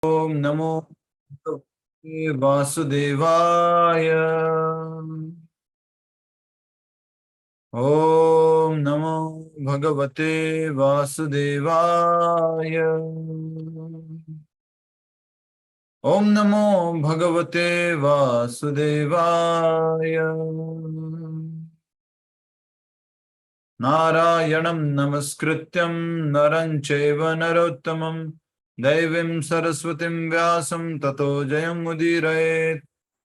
ओम नमो भगवते वासुदेवाय। ओम नमो भगवते वासुदेवाय। ओम नमो भगवते वासुदेवाय। नारायणं नमस्कृत्यं नरं चैव नरोत्तमं दैवीं सरस्वतीं व्यासं ततो जयमुदीरयेत्।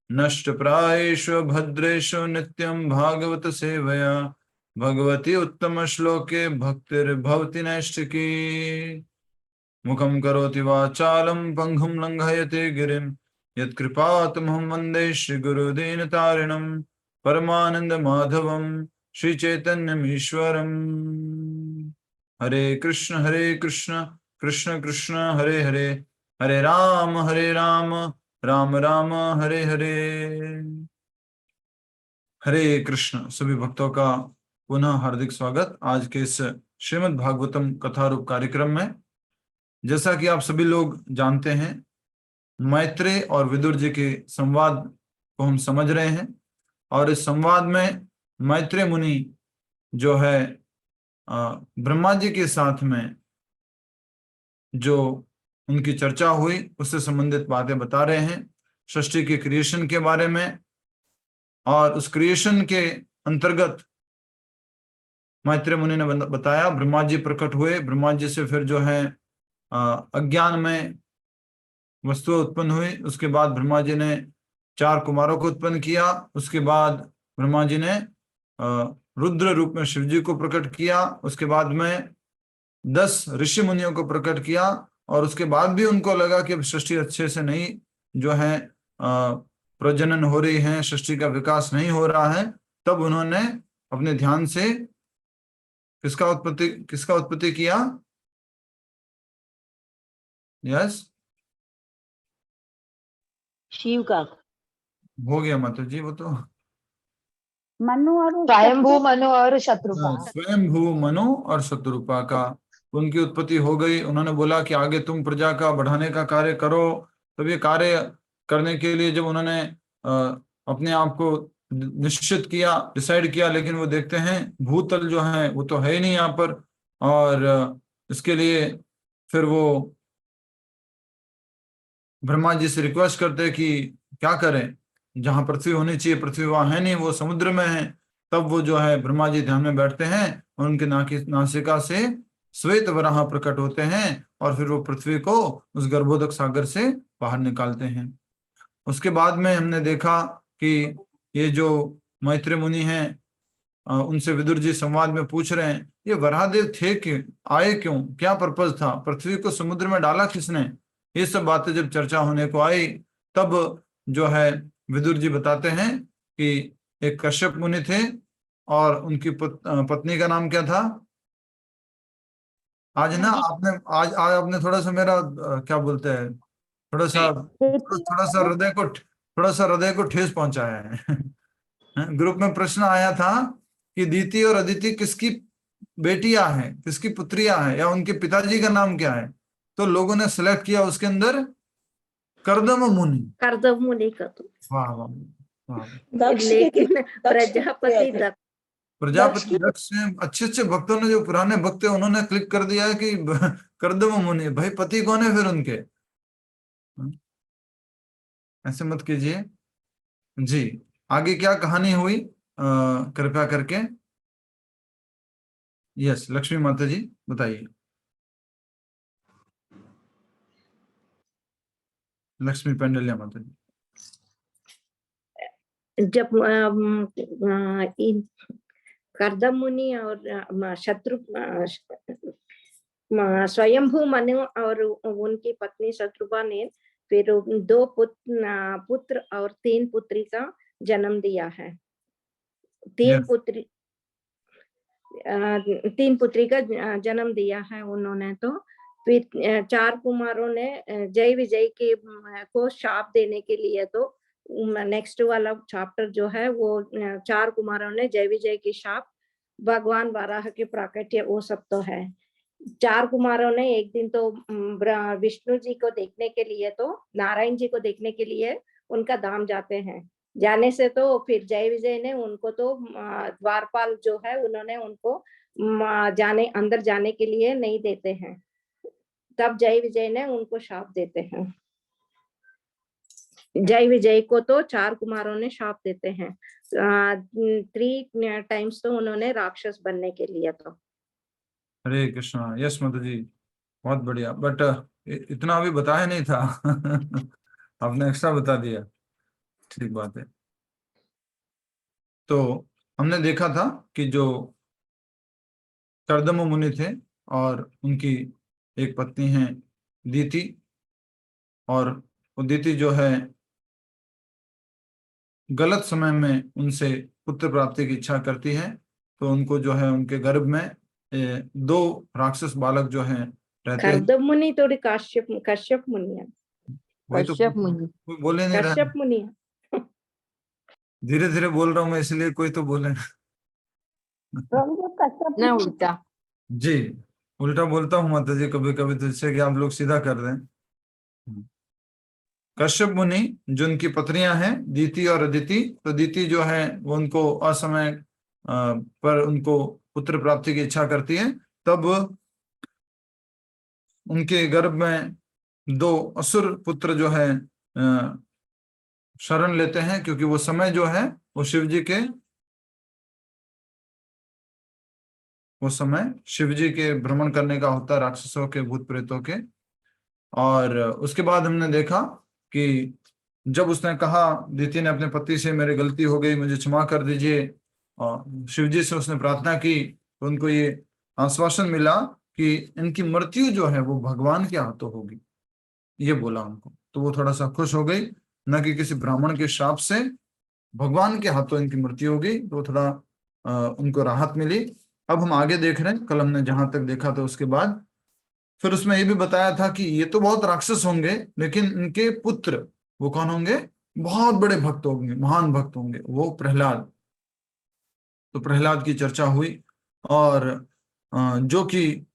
नष्टप्रायेषु भद्रेषु नित्यं भागवत सेवया भगवती उत्तम श्लोके भक्तिर्भवति नैष्टिकी। मुखं करोति वाचालं पङ्गुं लङ्घयते गिरिं यत्कृपातमहं वन्दे श्रीगुरुदीनतारिणं परमानन्दमाधवं श्रीचैतन्यमीश्वरम्। हरे कृष्ण कृष्ण कृष्ण हरे हरे, हरे राम राम राम हरे हरे। हरे कृष्ण। सभी भक्तों का पुनः हार्दिक स्वागत आज के इस श्रीमद् भागवतम कथारूप कार्यक्रम में। जैसा कि आप सभी लोग जानते हैं, मैत्रेय और विदुर जी के संवाद को हम समझ रहे हैं और इस संवाद में मैत्रेय मुनि जो है ब्रह्मा जी के साथ में जो उनकी चर्चा हुई उससे संबंधित बातें बता रहे हैं, सृष्टि के क्रिएशन के बारे में। और उस क्रिएशन के अंतर्गत मैत्रेय मुनि ने बताया ब्रह्मा जी प्रकट हुए, ब्रह्मा जी से फिर जो है अज्ञान में वस्तु उत्पन्न हुई। उसके बाद ब्रह्मा जी ने 4 कुमारों को उत्पन्न किया। उसके बाद ब्रह्मा जी ने रुद्र रूप में शिव जी को प्रकट किया। उसके बाद में 10 ऋषि मुनियों को प्रकट किया और उसके बाद भी उनको लगा कि अब सृष्टि अच्छे से नहीं जो है प्रजनन हो रही है, सृष्टि का विकास नहीं हो रहा है। तब उन्होंने अपने ध्यान से किसका उत्पत्ति किया? यस, शिव का हो गया माता जी, वो तो मनु और स्वयंभू मनु और शत्रुपा। स्वयंभू मनु और शत्रुपा का उनकी उत्पत्ति हो गई। उन्होंने बोला कि आगे तुम प्रजा का बढ़ाने का कार्य करो। तब ये कार्य करने के लिए जब उन्होंने अपने आप को निश्चित किया, डिसाइड किया, लेकिन वो देखते हैं भूतल जो है वो तो है ही नहीं यहाँ पर। और इसके लिए फिर वो ब्रह्मा जी से रिक्वेस्ट करते कि क्या करें, जहां पृथ्वी होनी चाहिए पृथ्वी वहां है नहीं, वो समुद्र में है। तब वो जो है ब्रह्मा जी ध्यान में बैठते हैं और उनके नासिका से श्वेत वराह प्रकट होते हैं और फिर वो पृथ्वी को उस गर्भोदक सागर से बाहर निकालते हैं। उसके बाद में हमने देखा कि ये जो मैत्रेय मुनि हैं उनसे विदुर जी संवाद में पूछ रहे हैं ये वराहदेव थे क्यों, आए क्यों, क्या पर्पज था, पृथ्वी को समुद्र में डाला किसने। ये सब बातें जब चर्चा होने को आई तब जो है विदुर जी बताते हैं कि एक कश्यप मुनि थे और उनकी पत्नी का नाम क्या था? आज ना आपने आज आपने थोड़ा सा मेरा क्या बोलते हैं, थोड़ा सा हृदय को ठेस पहुंचाया है। ग्रुप में प्रश्न आया था कि दीति और अदिति किसकी बेटियां हैं, किसकी पुत्रियां हैं, या उनके पिताजी का नाम क्या है। तो लोगों ने सिलेक्ट किया उसके अंदर कर्दम मुनि। का तो वाह वाह वाह। लेकिन प्रजापति दक्ष ने अच्छे अच्छे भक्तों ने, जो पुराने भक्त है उन्होंने क्लिक कर दिया है कि कर्दम मुनि। भाई पति कौन है फिर उनके? ऐसे मत कीजिए जी। आगे क्या कहानी हुई कृपया करके? यस, लक्ष्मी माता जी बताइए। लक्ष्मी पेंडलिया माता जी। जब कर्दम मुनि और शत्रु स्वयंभू मनु और उनकी पत्नी शत्रुपा ने फिर 2 पुत्र और 3 पुत्री का जन्म दिया है। 3 पुत्री का जन्म दिया है उन्होंने। तो फिर 4 कुमारों ने जय विजय के को शाप देने के लिए, तो नेक्स्ट वाला चैप्टर जो है वो 4 कुमारों ने जय विजय की शाप, भगवान वाराह के प्राकट्य, वो सब तो है। चार कुमारों ने एक दिन तो विष्णु जी को देखने के लिए, तो नारायण जी को देखने के लिए उनका धाम जाते हैं। जाने से तो फिर जय विजय ने उनको तो द्वारपाल जो है उन्होंने उनको अंदर जाने के लिए नहीं देते हैं। तब जय विजय ने उनको शाप देते हैं। जय विजय को तो चार कुमारों ने शाप देते हैं 3 टाइम्स तो उन्होंने राक्षस बनने के लिए। तो हरे कृष्णा। यस माता जी, बहुत बढ़िया। बट इतना अभी बताया नहीं था। आपने एक्स्ट्रा बता दिया, ठीक बात है। तो हमने देखा था कि जो कर्दम मुनि थे और उनकी एक पत्नी है दीति, और वो दीति जो है गलत समय में उनसे पुत्र प्राप्ति की इच्छा करती है। तो उनको जो है उनके गर्भ में 2 राक्षस बालक जो हैं रहते हैं। कर्दम मुनि थोड़ी कश्यप मुनि है। वही तो कश्यप मुनि। कोई बोले नहीं रहा, कश्यप मुनि है। धीरे धीरे बोल रहा हूँ मैं, इसलिए कोई तो बोले। प्रभु जी कश्यप ना उल्टा। जी, उल्टा बोलता हूँ माता जी कभी कभी, तो जिससे कि आप लोग सीधा कर दें। कश्यप मुनि जो उनकी पत्नियां हैं दीति और अदिति, तो दीति जो है वो उनको असमय पर उनको पुत्र प्राप्ति की इच्छा करती है। तब उनके गर्भ में 2 असुर पुत्र जो है शरण लेते हैं, क्योंकि वो समय जो है वो शिव जी के भ्रमण करने का होता है, राक्षसों के भूत प्रेतों के। और उसके बाद हमने देखा कि जब उसने कहा, दीति ने अपने पति से, मेरी गलती हो गई, मुझे क्षमा कर दीजिए, और शिव जी से उसने प्रार्थना की, तो उनको ये आश्वासन मिला कि इनकी मृत्यु जो है वो भगवान के हाथों होगी, ये बोला उनको। तो वो थोड़ा सा खुश हो गई, न कि किसी ब्राह्मण के शाप से, भगवान के हाथों इनकी मृत्यु हो गई, तो थोड़ा उनको राहत मिली। अब हम आगे देख रहे हैं, कल हमने जहां तक देखा था उसके बाद फिर उसमें ये भी बताया था कि ये तो बहुत राक्षस होंगे, लेकिन इनके पुत्र वो कौन होंगे, बहुत बड़े भक्त होंगे, महान भक्त होंगे, वो प्रहलाद। तो प्रहलाद की चर्चा हुई, और जो कि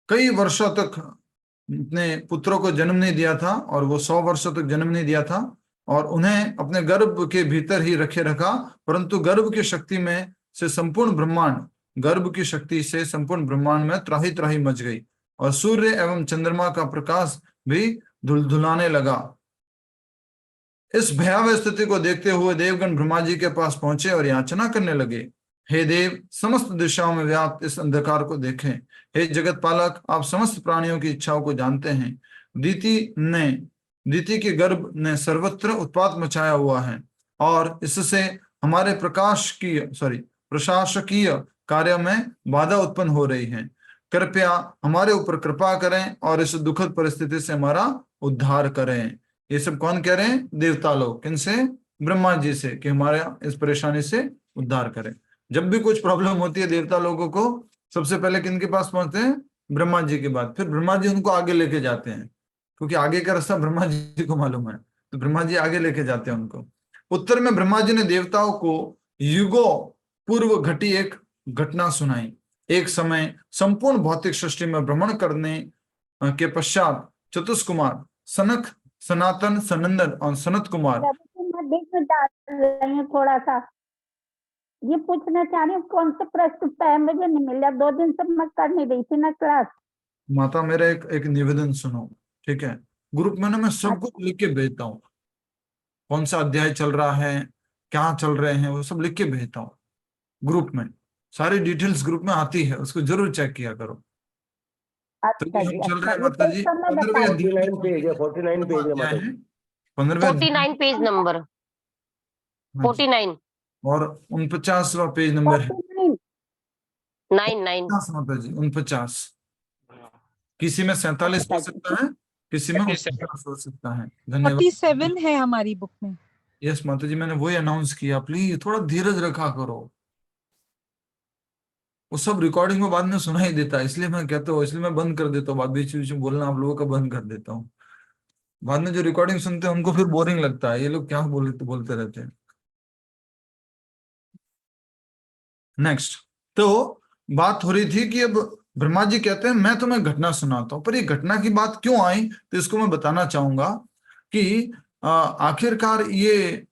कई वर्षों तक अपने पुत्रों को जन्म नहीं दिया था, और वो 100 वर्षों तक जन्म नहीं दिया था, और उन्हें अपने गर्भ के भीतर ही रखे रखा, परंतु गर्भ की शक्ति में से संपूर्ण ब्रह्मांड, गर्भ की शक्ति से संपूर्ण ब्रह्मांड में त्राही त्राही मच गई, और सूर्य एवं चंद्रमा का प्रकाश भी धुलधुलाने लगा। इस भयावह स्थिति को देखते हुए देवगण ब्रह्मा जी के पास पहुंचे और याचना करने लगे, हे देव, समस्त दिशाओं में व्याप्त इस अंधकार को देखें। हे जगत पालक, आप समस्त प्राणियों की इच्छाओं को जानते हैं। दीति के गर्भ ने सर्वत्र उत्पात मचाया हुआ है, और इससे हमारे प्रशासकीय कार्य में बाधा उत्पन्न हो रही है। कृपया हमारे ऊपर कृपा करें और इस दुखद परिस्थिति से हमारा उद्धार करें। ये सब कौन कह रहे हैं, देवता लोग। किनसे, ब्रह्मा जी से, कि हमारे इस परेशानी से उद्धार करें। जब भी कुछ प्रॉब्लम होती है देवता लोगों को, सबसे पहले किनके पास पहुंचते हैं, ब्रह्मा जी के बाद, फिर ब्रह्मा जी उनको आगे लेके जाते हैं, क्योंकि आगे का रास्ता ब्रह्मा जी को मालूम है, तो ब्रह्मा जी आगे लेके जाते हैं उनको। उत्तर में ब्रह्मा जी ने देवताओं को युगों पूर्व घटी एक घटना सुनाई। एक समय संपूर्ण भौतिक सृष्टि में भ्रमण करने के पश्चात चतुष्कुमार सनक, सनातन, सनंदन और सनत कुमार। प्रभु जी मैं बीच में डाल रही हूँ थोड़ा सा, ये पूछना चाह रही हूँ कौन सा प्रश्न उत्तर है, मुझे नहीं मिला, 2 दिन से मैं कर नहीं रही थी ना क्लास। माता मेरा एक निवेदन सुनो, ठीक है। ग्रुप में ना मैं सब कुछ लिख के भेजता हूँ, कौन सा अध्याय चल रहा है, क्या चल रहे हैं, वो सब लिख के भेजता हूँ ग्रुप में। सारी डिटेल्स ग्रुप में आती है, उसको जरूर चेक किया करो। तो अच्छा हम जी, चल रहे अच्छा, हैं ये माता तो जी समय 15वें बताइए। अध्याय 49 पेज है, 49 पेज है माता जी। 15वें 49 पेज नंबर, हाँ जी, 49 और 49वां पेज नंबर है 49 9 माता जी, 49। किसी में 47 हो सकता है, किसी में 49 हो सकता है। धन्यवाद। 47 है हमारी बुक में। यस माता जी, मैंने वही अनाउंस किया, प्लीज थोड़ा धीरज रखा करो, वो सब रिकॉर्डिंग में बाद में सुनाई देता है, इसलिए मैं कहता हूँ, इसलिए मैं बंद कर देता हूँ, बाद बीच बीच में बोलना आप लोगों का बंद कर देता हूँ। बाद में जो रिकॉर्डिंग सुनते हैं उनको फिर बोरिंग लगता है, ये लोग क्या बोलते रहते हैं। नेक्स्ट, तो बात हो रही थी कि अब ब्रह्मा जी कहते हैं मैं तुम्हें घटना सुनाता हूं, पर ये घटना की बात क्यों आई तो इसको मैं बताना चाहूंगा कि आखिरकार ये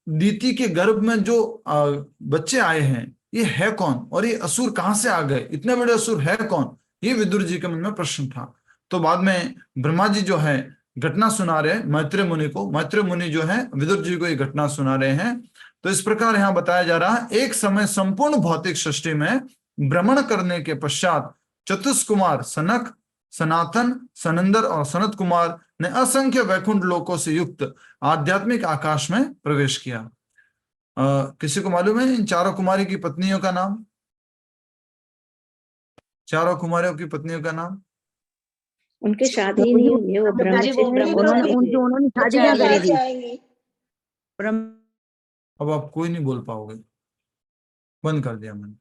दीति के गर्भ में जो बच्चे आए हैं ये है कौन, और ये असुर कहाँ से आ गए, इतने बड़े असुर है कौन, ये विदुर जी के मन में प्रश्न था। तो बाद में ब्रह्मा जी जो है घटना सुना रहे हैं मैत्रेय मुनि को, मैत्रेय मुनि जो है विदुर जी को ये घटना सुना रहे हैं। तो इस प्रकार यहाँ बताया जा रहा है, एक समय संपूर्ण भौतिक सृष्टि में भ्रमण करने के पश्चात चतुष्कुमार सनक, सनातन, सनंदर और सनत कुमार ने असंख्य वैकुंठ लोकों से युक्त आध्यात्मिक आकाश में प्रवेश किया। किसी को मालूम है इन चारों कुमारी की पत्नियों का नाम? चारों कुमारियों की पत्नियों का नाम? उनकी शादी नहीं हुई, वो उन्होंने शादी क्या करी थी? अब आप कोई नहीं बोल पाओगे, बंद कर दिया मैंने।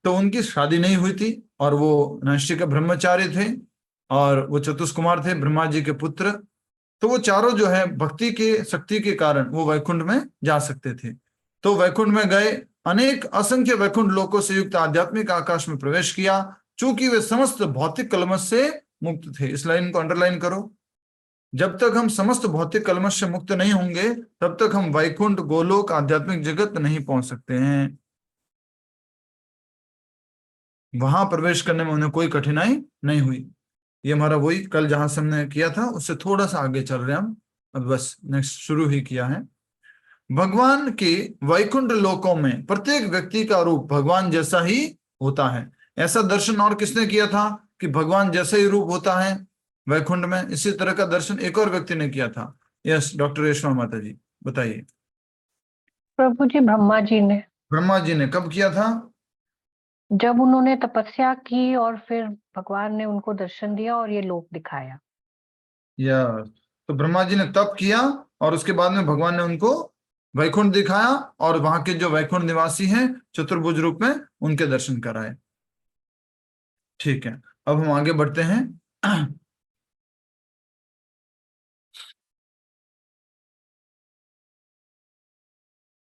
तो उनकी शादी नहीं हुई थी और वो नैष्ठिक ब्रह्मचारी थे और वो चतुष्कुमार थे, ब्रह्मा जी के पुत्र। तो वो चारों जो है भक्ति के शक्ति के कारण वो वैकुंठ में जा सकते थे। तो वैकुंठ में गए, अनेक असंख्य वैकुंठ लोकों से युक्त आध्यात्मिक आकाश में प्रवेश किया, चूंकि वे समस्त भौतिक कलमश से मुक्त थे। इस लाइन को अंडरलाइन करो, जब तक हम समस्त भौतिक कलमश से मुक्त नहीं होंगे तब तक हम वैकुंठ, गोलोक, आध्यात्मिक जगत नहीं पहुंच सकते हैं। वहां प्रवेश करने में उन्हें कोई कठिनाई नहीं हुई। ये हमारा वही कल जहां से हमने किया था उससे थोड़ा सा आगे चल रहे हैं हम, अब बस नेक्स्ट शुरू ही किया है। भगवान के वैकुंठ लोकों में प्रत्येक व्यक्ति का रूप भगवान जैसा ही होता है। ऐसा दर्शन और किसने किया था कि भगवान जैसा ही रूप होता है वैकुंठ में? इसी तरह का दर्शन एक और व्यक्ति ने किया था। यस डॉक्टर रेशमा माता जी बताइए। प्रभु जी, ब्रह्मा जी ने। ब्रह्मा जी ने कब किया था? जब उन्होंने तपस्या की और फिर भगवान ने उनको दर्शन दिया और ये लोक दिखाया। यस, तो ब्रह्मा जी ने तप किया और उसके बाद में भगवान ने उनको वैकुंठ दिखाया और वहां के जो वैकुंठ निवासी हैं चतुर्भुज रूप में उनके दर्शन कराए। ठीक है, अब हम आगे बढ़ते हैं।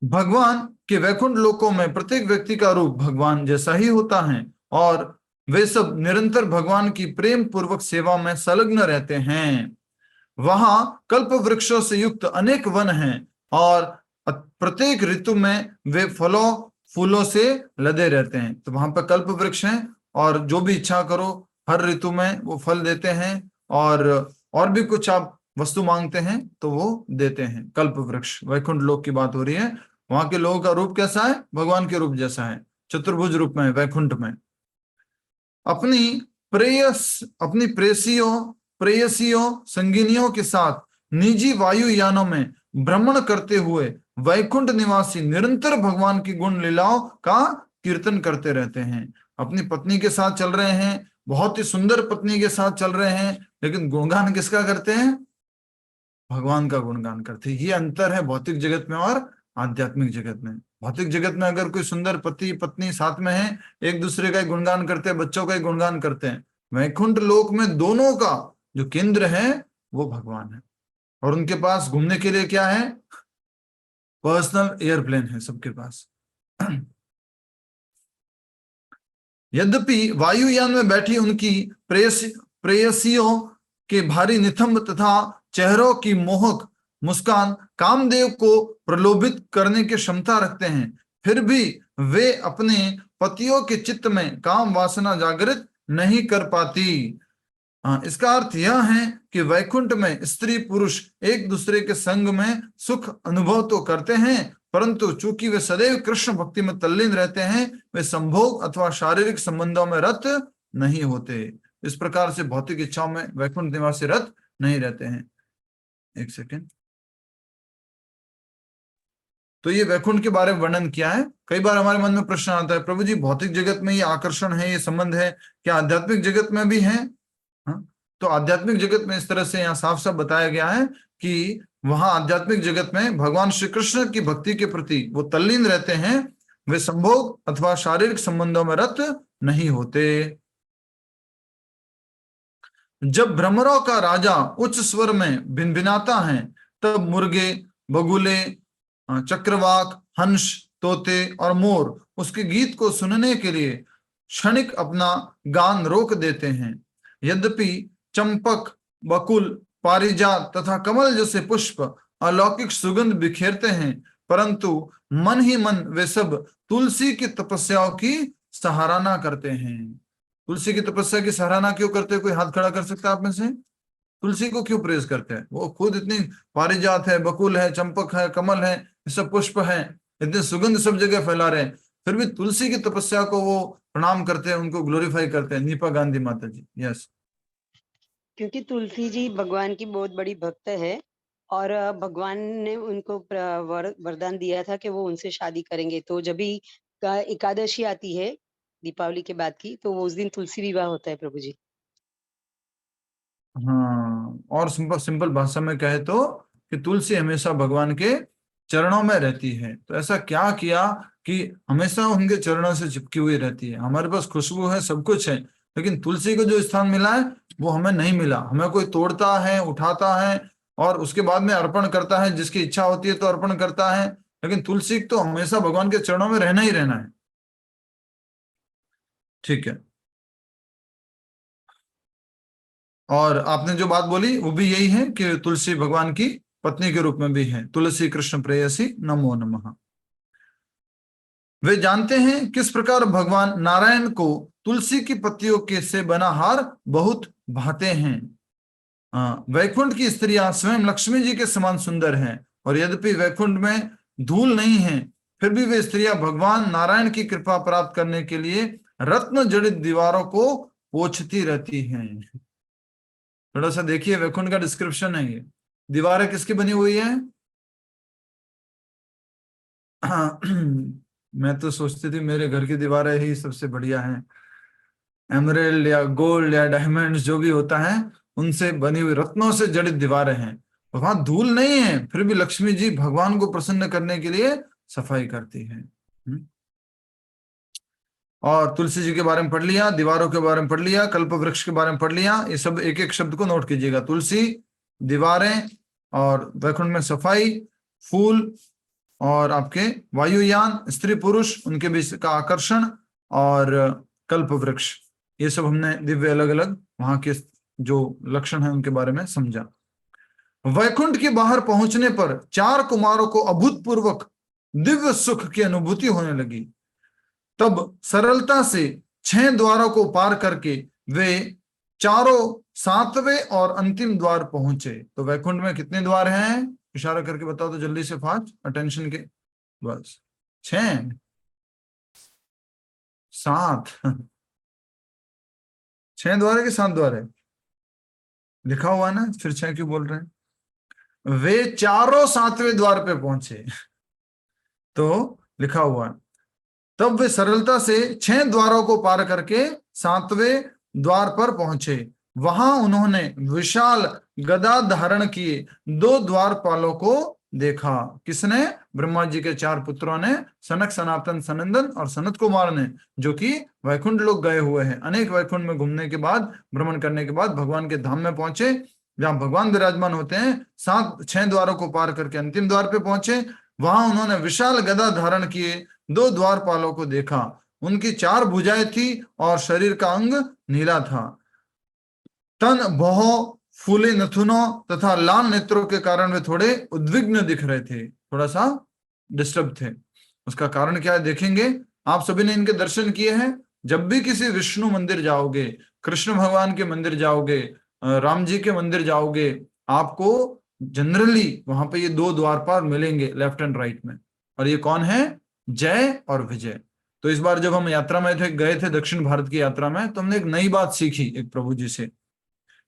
भगवान के वैकुंठ लोकों में प्रत्येक व्यक्ति का रूप भगवान जैसा ही होता है और वे सब निरंतर भगवान की प्रेम पूर्वक सेवा में संलग्न रहते हैं। वहां कल्प वृक्षों से युक्त अनेक वन हैं और प्रत्येक ऋतु में वे फलों फूलों से लदे रहते हैं। तो वहां पर कल्प वृक्ष हैं और जो भी इच्छा करो हर ऋतु में वो फल देते हैं और भी कुछ आप वस्तु मांगते हैं तो वो देते हैं। कल्प वृक्ष, वैकुंठ लोक की बात हो रही है। वहां के लोगों का रूप कैसा है? भगवान के रूप जैसा है, चतुर्भुज रूप में वैकुंठ में। अपनी प्रेयसियों संगिनियों के साथ निजी वायुयानों में भ्रमण करते हुए वैकुंठ निवासी निरंतर भगवान की गुण लीलाओं का कीर्तन करते रहते हैं। अपनी पत्नी के साथ चल रहे हैं, बहुत ही सुंदर पत्नी के साथ चल रहे हैं, लेकिन गुणगान किसका करते हैं? भगवान का गुणगान करते हैं। ये अंतर है भौतिक जगत में और आध्यात्मिक जगत में। भौतिक जगत में अगर कोई सुंदर पति पत्नी साथ में है, एक दूसरे का ही गुणगान करते हैं, बच्चों का ही गुणगान करते हैं। वैकुंठ लोक में दोनों का जो केंद्र है वो भगवान है और उनके पास घूमने के लिए क्या है? पर्सनल एयरप्लेन है सबके पास। यद्यपि वायुयान में बैठी उनकी प्रेयसियों के भारी नितंब तथा चेहरों की मोहक मुस्कान कामदेव को प्रलोभित करने की क्षमता रखते हैं, फिर भी वे अपने पतियों के चित्त में काम वासना जागृत नहीं कर पाती। इसका अर्थ यह है कि वैकुंठ में स्त्री पुरुष एक दूसरे के संग में सुख अनुभव तो करते हैं, परंतु चूंकि वे सदैव कृष्ण भक्ति में तल्लीन रहते हैं, वे संभोग अथवा शारीरिक संबंधों में रत नहीं होते। इस प्रकार से भौतिक इच्छाओं में वैकुंठ निवासी रत नहीं रहते हैं। एक सेकेंड, तो ये वैकुंठ के बारे में वर्णन किया है। कई बार हमारे मन में प्रश्न आता है, प्रभु जी भौतिक जगत में ये आकर्षण है, ये संबंध है, क्या आध्यात्मिक जगत में भी है? तो आध्यात्मिक जगत में इस तरह से यहाँ साफ साफ बताया गया है कि वहां आध्यात्मिक जगत में भगवान श्री कृष्ण की भक्ति के प्रति वो तल्लीन रहते हैं, वे संभोग अथवा शारीरिक संबंधों में रत नहीं होते। जब भ्रमरों का राजा उच्च स्वर में भिनभिनाता है, तब मुर्गे, बगुले चक्रवाक, हंस, तोते और मोर उसके गीत को सुनने के लिए क्षणिक अपना गान रोक देते हैं। यद्यपि चंपक, बकुल, पारिजात तथा कमल जैसे पुष्प अलौकिक सुगंध बिखेरते हैं, परंतु मन ही मन वे सब तुलसी की तपस्याओं की सराहना करते हैं। तुलसी की तपस्या की सराहना क्यों करते हैं? कोई हाथ खड़ा कर सकता है आप में से? तुलसी को क्यों प्रेज करते हैं? वो खुद इतनी पारिजात है, बकुल है, चंपक है, कमल है, ये सब पुष्प है, इतने सुगंध सब जगह फैला रहे हैं, फिर भी तुलसी की तपस्या को वो प्रणाम करते हैं, उनको ग्लोरीफाई करते हैं। नीपा गांधी माता जी। यस। क्योंकि तुलसी जी भगवान की बहुत बड़ी भक्त है और भगवान ने उनको वरदान दिया था कि वो उनसे शादी करेंगे। तो जब भी एकादशी आती है दीपावली के बाद की, तो वो उस दिन तुलसी विवाह होता है प्रभु जी। हाँ, और सिंपल भाषा में कहे तो कि तुलसी हमेशा भगवान के चरणों में रहती है। तो ऐसा क्या किया कि हमेशा उनके चरणों से चिपकी हुई रहती है? हमारे पास खुशबू है, सब कुछ है, लेकिन तुलसी को जो स्थान मिला है वो हमें नहीं मिला। हमें कोई तोड़ता है, उठाता है और उसके बाद में अर्पण करता है, जिसकी इच्छा होती है तो अर्पण करता है, लेकिन तुलसी तो हमेशा भगवान के चरणों में रहना ही रहना है। ठीक है। और आपने जो बात बोली वो भी यही है कि तुलसी भगवान की पत्नी के रूप में भी है। तुलसी कृष्ण प्रेयसी नमो नमः। वे जानते हैं किस प्रकार भगवान नारायण को तुलसी की पत्तियों के से बना हार बहुत भाते हैं। वैकुंठ की स्त्रियां स्वयं लक्ष्मी जी के समान सुंदर हैं, और यद्यपि वैकुंठ में धूल नहीं है, फिर भी वे स्त्रियां भगवान नारायण की कृपा प्राप्त करने के लिए रत्न जड़ित दीवारों को पोंछती रहती हैं। थोड़ा सा देखिए, वैकुंठ का डिस्क्रिप्शन है ये। दीवारें किसकी बनी हुई है? मैं तो सोचती थी मेरे घर की दीवारें ही सबसे बढ़िया हैं, एमरेल्ड या गोल्ड या डायमंड्स जो भी होता है उनसे बनी हुई रत्नों से जड़ित दीवारें हैं। वहां धूल नहीं है, फिर भी लक्ष्मी जी भगवान को प्रसन्न करने के लिए सफाई करती है। और तुलसी जी के बारे में पढ़ लिया, दीवारों के बारे में पढ़ लिया, कल्प वृक्ष के बारे में पढ़ लिया। ये सब एक एक शब्द को नोट कीजिएगा। तुलसी, दीवारें, और वैकुंठ में सफाई, फूल, और आपके वायुयान, स्त्री पुरुष उनके बीच का आकर्षण, और कल्प वृक्ष। ये सब हमने दिव्य अलग अलग वहां के जो लक्षण है उनके बारे में समझा। वैकुंठ के बाहर पहुंचने पर 4 कुमारों को अभूतपूर्वक दिव्य सुख की अनुभूति होने लगी। तब सरलता से 6 द्वारों को पार करके वे चारों 7वें और अंतिम द्वार पहुंचे। तो वैकुंठ में कितने द्वार हैं? इशारा करके बताओ तो जल्दी से, फास्ट अटेंशन के। बस 6, 7, 6 द्वार है कि 7 द्वार है? लिखा हुआ ना, फिर 6 क्यों बोल रहे हैं? वे चारों 7वें द्वार पे पहुंचे, तो लिखा हुआ है। तब वे सरलता से 6 द्वारों को पार करके 7वें द्वार पर पहुंचे। वहां उन्होंने विशाल गदा धारण किए 2 द्वारपालों को देखा। किसने? ब्रह्मा जी के 4 पुत्रों ने, सनक, सनातन, सनंदन और सनत कुमार ने, जो कि वैकुंठ लोग गए हुए हैं। अनेक वैकुंठ में घूमने के बाद, भ्रमण करने के बाद भगवान के धाम में पहुंचे, जहां भगवान विराजमान होते हैं। 6 द्वारों को पार करके अंतिम द्वार पे पहुंचे। वहां उन्होंने विशाल गदा धारण किए 2 द्वारपालों को देखा। उनकी 4 भुजाएं थी और शरीर का अंग नीला था। तन भौहों, फूले नथुनों तथा लाल नेत्रों के कारण वे थोड़े उद्विग्न दिख रहे थे, थोड़ा सा डिस्टर्ब थे। उसका कारण क्या है देखेंगे। आप सभी ने इनके दर्शन किए हैं। जब भी किसी विष्णु मंदिर जाओगे, कृष्ण भगवान के मंदिर जाओगे, राम जी के मंदिर जाओगे, आपको जनरली वहां पे ये 2 द्वारपाल मिलेंगे, लेफ्ट एंड राइट में। और ये कौन है? जय और विजय। तो इस बार जब हम यात्रा में गए थे दक्षिण भारत की यात्रा में, तो हमने एक नई बात सीखी एक प्रभु जी से,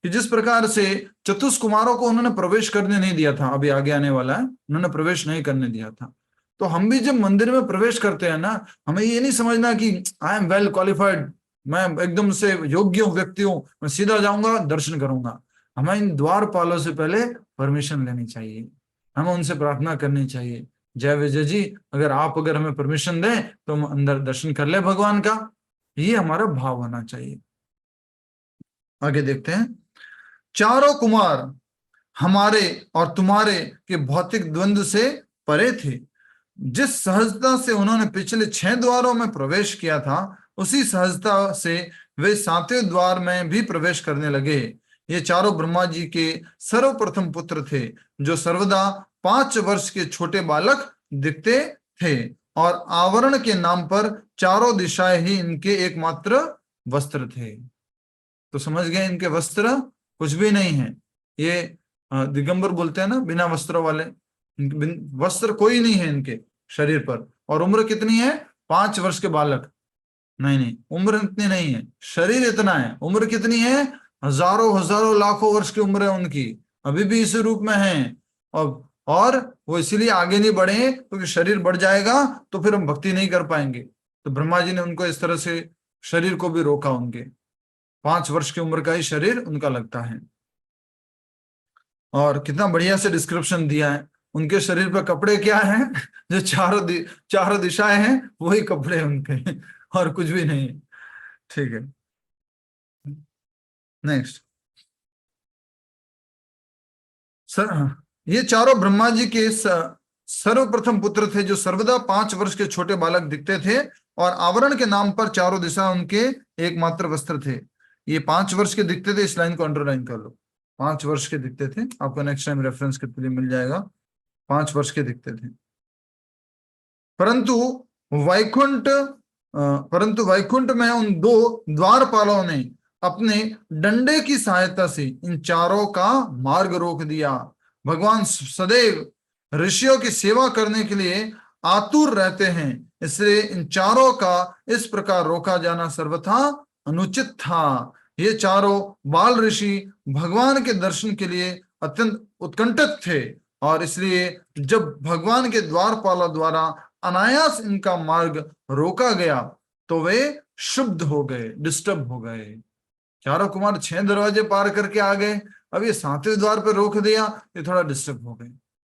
कि जिस प्रकार से चतुष्कुमारों को उन्होंने प्रवेश करने नहीं दिया था, अभी आगे आने वाला है, उन्होंने प्रवेश नहीं करने दिया था। तो हम भी जब मंदिर में प्रवेश करते हैं ना, हमें ये नहीं समझना कि आई एम वेल क्वालिफाइड, मैं एकदम से योग्य व्यक्ति हूं, मैं सीधा जाऊंगा दर्शन करूंगा। हमें इन द्वारपालों से पहले परमिशन लेनी चाहिए, हमें उनसे प्रार्थना करनी चाहिए, जय विजय जी अगर हमें परमिशन दें तो हम अंदर दर्शन कर ले भगवान का। ये हमारा भाव होना चाहिए। आगे देखते हैं। चारों कुमार हमारे और तुम्हारे के भौतिक द्वंद्व से परे थे। जिस सहजता से उन्होंने पिछले 6 द्वारों में प्रवेश किया था, उसी सहजता से वे 7वें द्वार में भी प्रवेश करने लगे। ये चारों ब्रह्मा जी के सर्वप्रथम पुत्र थे, जो सर्वदा 5 वर्ष के छोटे बालक दिखते थे, और आवरण के नाम पर चारों दिशाएं ही इनके एकमात्र वस्त्र थे। तो समझ गए, इनके वस्त्र कुछ भी नहीं है। ये दिगंबर बोलते हैं ना, बिना वस्त्रों वाले। वस्त्र कोई नहीं है इनके शरीर पर। और उम्र कितनी है? 5 वर्ष के बालक। नहीं, उम्र इतनी नहीं है, शरीर इतना है। उम्र कितनी है? हजारों हजारों लाखों वर्ष की उम्र है उनकी, अभी भी इस रूप में है। और वो इसीलिए आगे नहीं बढ़े, क्योंकि शरीर बढ़ जाएगा तो फिर हम भक्ति नहीं कर पाएंगे। तो ब्रह्मा जी ने उनको इस तरह से शरीर को भी रोका। उनके 5 वर्ष की उम्र का ही शरीर उनका लगता है। और कितना बढ़िया से डिस्क्रिप्शन दिया है। उनके शरीर पर कपड़े क्या हैं? जो चारों दिशाएं हैं, वही कपड़े उनके, और कुछ भी नहीं। ठीक है, नेक्स्ट। सर, ये चारों ब्रह्मा जी के सर्वप्रथम पुत्र थे, जो सर्वदा 5 वर्ष के छोटे बालक दिखते थे, और आवरण के नाम पर चारों दिशा उनके एकमात्र वस्त्र थे। ये 5 वर्ष के दिखते थे, इस लाइन को अंडरलाइन कर लो। 5 वर्ष के दिखते थे, आपको नेक्स्ट टाइम रेफरेंस के लिए मिल जाएगा। 5 वर्ष के दिखते थे। परंतु वैकुंठ में उन 2 द्वारपालों ने अपने डंडे की सहायता से इन चारों का मार्ग रोक दिया। भगवान सदैव ऋषियों की सेवा करने के लिए आतुर रहते हैं, इसलिए इन चारों का इस प्रकार रोका जाना सर्वथा अनुचित था। ये चारों बाल ऋषि भगवान के दर्शन के लिए अत्यंत उत्कंठित थे, और इसलिए जब भगवान के द्वारपालों द्वारा अनायास इनका मार्ग रोका गया, तो वे शुद्ध हो गए, डिस्टर्ब हो गए। चारों कुमार 6 दरवाजे पार करके आ गए, अब ये 7वें द्वार पर रोक दिया, ये थोड़ा डिस्टर्ब हो गए।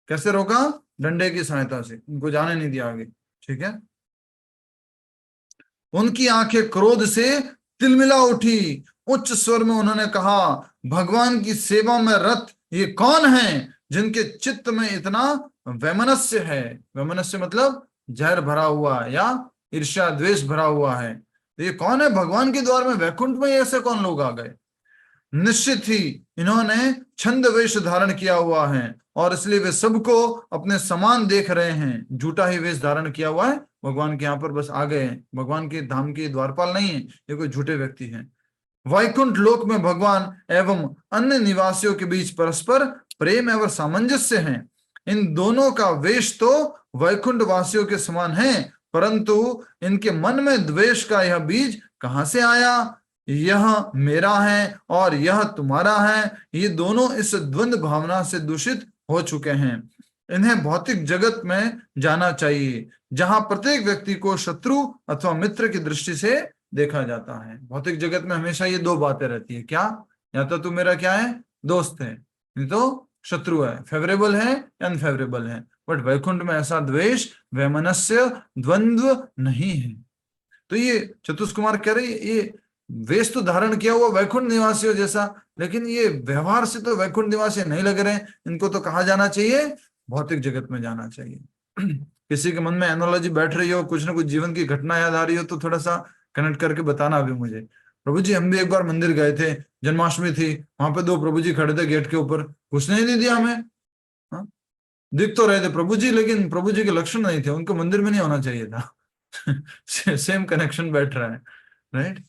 कैसे रोका? डंडे की सहायता से, उनको जाने नहीं दिया आगे। ठीक है। उनकी आंखें क्रोध से तिलमिला उठी। उच्च स्वर में उन्होंने कहा, भगवान की सेवा में रत ये कौन है, जिनके चित्त में इतना वैमनस्य है? वैमनस्य मतलब जहर भरा हुआ या ईर्ष्या द्वेष भरा हुआ है। तो ये कौन है? भगवान के द्वार में, वैकुंठ में ऐसे कौन लोग आ गए? निश्चित ही इन्होंने छंद वेश धारण किया हुआ है, और इसलिए वे सबको अपने समान देख रहे हैं। झूठा ही वेश धारण किया हुआ है, भगवान के यहाँ पर बस आ गए हैं। भगवान के धाम के द्वारपाल नहीं है, ये कोई झूठे व्यक्ति हैं। वैकुंठ लोक में भगवान एवं अन्य निवासियों के बीच परस्पर प्रेम एवं सामंजस्य है। इन दोनों का वेश तो वैकुंठ वासियों के समान है, परंतु इनके मन में द्वेष का यह बीज कहाँ से आया? यह मेरा है और यह तुम्हारा है, ये दोनों इस द्वंद्व भावना से दूषित हो चुके हैं। इन्हें भौतिक जगत में जाना चाहिए, जहां प्रत्येक व्यक्ति को शत्रु अथवा मित्र की दृष्टि से देखा जाता है। भौतिक जगत में हमेशा ये 2 बातें रहती है। क्या? या तो तू मेरा क्या है? दोस्त है, नहीं तो शत्रु है, फेवरेबल है या अनफेवरेबल है। बट वैकुंठ में ऐसा द्वेष, वैमनस्य, द्वंद्व नहीं है। तो ये चतुष्कुमार कह रहे, ये वेश तो धारण किया हुआ वैकुंठ निवासियों जैसा, लेकिन ये व्यवहार से तो वैकुंठ निवासी नहीं लग रहे हैं। इनको तो कहाँ जाना चाहिए? भौतिक जगत में जाना चाहिए। किसी के मन में एनोलॉजी बैठ रही हो, कुछ ना कुछ जीवन की घटना याद आ रही हो, तो थोड़ा सा कनेक्ट करके बताना अभी मुझे। प्रभु जी, हम भी एक बार मंदिर गए थे, जन्माष्टमी थी, वहां पे 2 प्रभु जी खड़े थे गेट के ऊपर, घुसने ही नहीं दिया हमें। हाँ? दिख तो रहे थे प्रभु जी, लेकिन प्रभु जी के लक्षण नहीं थे, उनको मंदिर में नहीं होना चाहिए था। सेम कनेक्शन बैठ रहा है, राइट?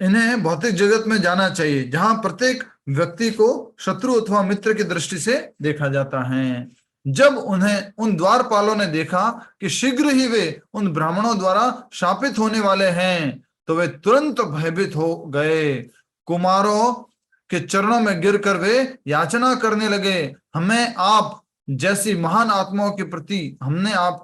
इन्हें भौतिक जगत में जाना चाहिए, जहां प्रत्येक व्यक्ति को शत्रु अथवा मित्र की दृष्टि से देखा जाता है। जब उन्हें उन द्वारपालों ने देखा कि शीघ्र ही वे उन ब्राह्मणों द्वारा शापित होने वाले हैं, तो वे तुरंत भयभीत हो गए। कुमारों के चरणों में गिरकर वे याचना करने लगे, हमें आप जैसी महान आत्माओं के प्रति, हमने आप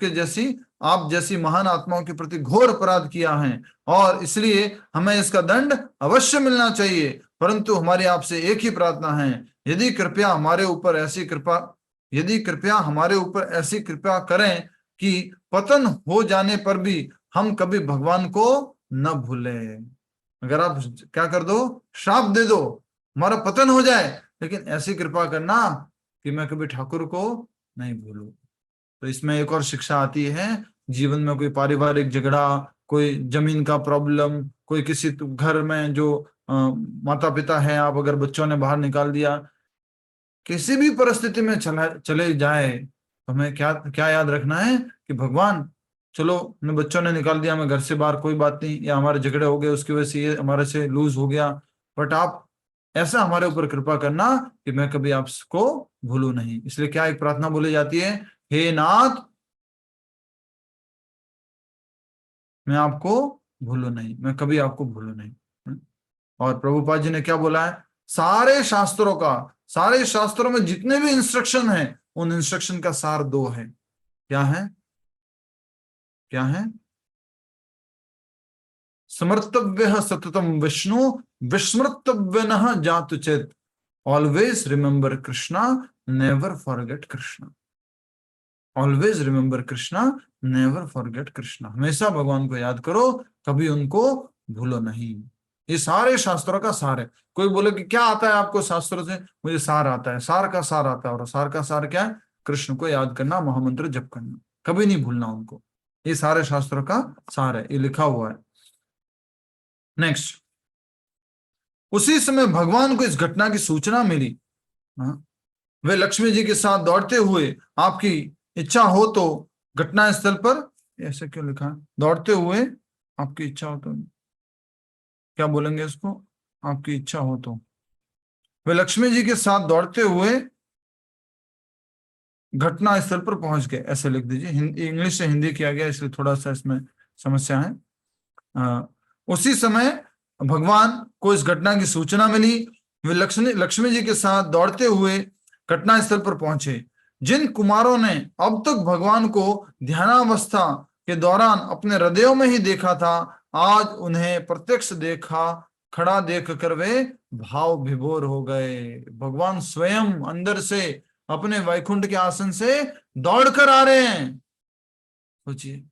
जैसी महान आत्माओं के प्रति घोर अपराध किया है, और इसलिए हमें इसका दंड अवश्य मिलना चाहिए। परंतु हमारी आपसे एक ही प्रार्थना है, यदि कृपया हमारे ऊपर ऐसी कृपा करें कि पतन हो जाने पर भी हम कभी भगवान को न भूलें। अगर आप क्या कर दो, श्राप दे दो, हमारा पतन हो जाए, लेकिन ऐसी कृपा करना कि मैं कभी ठाकुर को नहीं भूलूं। तो इसमें एक और शिक्षा आती है, जीवन में कोई पारिवारिक झगड़ा, कोई जमीन का प्रॉब्लम, कोई किसी घर में जो माता पिता है, आप अगर बच्चों ने बाहर निकाल दिया, किसी भी परिस्थिति में चले जाए, हमें क्या क्या याद रखना है कि भगवान, चलो ने बच्चों ने निकाल दिया हमें घर से बाहर, कोई बात नहीं, या हमारे झगड़े हो गए उसकी वजह से ये हमारे से लूज हो गया, बट आप ऐसा हमारे ऊपर कृपा करना कि मैं कभी आपको भूलू नहीं। इसलिए क्या एक प्रार्थना बोली जाती है, हे नाथ मैं आपको भूलू नहीं, मैं कभी आपको भूलू नहीं। और प्रभुपाद जी ने क्या बोला है, सारे शास्त्रों में जितने भी इंस्ट्रक्शन हैं, उन इंस्ट्रक्शन का सार दो है। क्या है? क्या है? स्मर्तव्य सततम विष्णु विस्मृतव्य न जातु चेत, always remember Krishna never forget Krishna. Always remember Krishna never forget Krishna. हमेशा भगवान को याद करो, कभी उनको भूलो नहीं। ये सारे शास्त्रों का सार है। कोई बोले कि क्या आता है आपको शास्त्रों से, मुझे सार आता है, सार का सार आता है। और सार का सार क्या है? कृष्ण को याद करना, महामंत्र जप करना, कभी नहीं भूलना उनको। ये सारे शास्त्रों का सार है, ये लिखा हुआ है। नेक्स्ट, उसी समय भगवान को इस घटना की सूचना मिली। वे लक्ष्मी जी के साथ दौड़ते हुए, आपकी इच्छा हो तो घटना स्थल पर, ऐसे क्यों लिखा है, दौड़ते हुए आपकी इच्छा हो तो, क्या बोलेंगे इसको, आपकी इच्छा हो तो, वे लक्ष्मी जी के साथ दौड़ते हुए घटना स्थल पर पहुंच गए, ऐसे लिख दीजिए। इंग्लिश से हिंदी किया गया इसलिए थोड़ा सा इसमें समस्या है। उसी समय भगवान को इस घटना की सूचना मिली, वे लक्ष्मी जी के साथ दौड़ते हुए घटना स्थल पर पहुंचे। जिन कुमारों ने अब तक भगवान को ध्यानावस्था के दौरान अपने हृदयों में ही देखा था, आज उन्हें प्रत्यक्ष देखा, खड़ा देख कर वे भाव विभोर हो गए। भगवान स्वयं अंदर से अपने वैकुंठ के आसन से दौड़कर आ रहे हैं। सोचिए,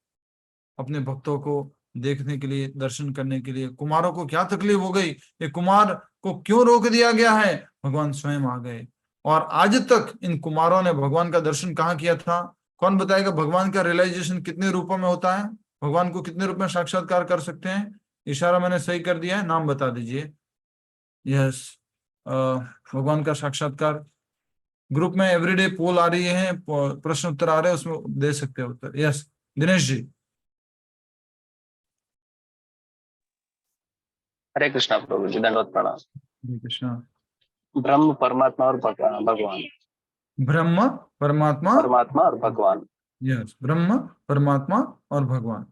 अपने भक्तों को देखने के लिए, दर्शन करने के लिए। कुमारों को क्या तकलीफ हो गई, ये कुमार को क्यों रोक दिया गया है, भगवान स्वयं आ गए। और आज तक इन कुमारों ने भगवान का दर्शन कहाँ किया था? कौन बताएगा भगवान का रियलाइजेशन कितने रूपों में होता है? भगवान को कितने रूप में साक्षात्कार कर सकते हैं? इशारा मैंने सही कर दिया है, नाम बता दीजिए। यस, भगवान का साक्षात्कार ग्रुप में एवरीडे पोल आ रही है, प्रश्न उत्तर आ रहे हैं, उसमें दे सकते हैं उत्तर। यस दिनेश जी। हरे कृष्णा प्रभु जी, दंडवत प्रणाम। हरे कृष्णा। ब्रह्म परमात्मा और भगवान। ब्रह्म परमात्मा और भगवान। यस, ब्रह्म परमात्मा और भगवान।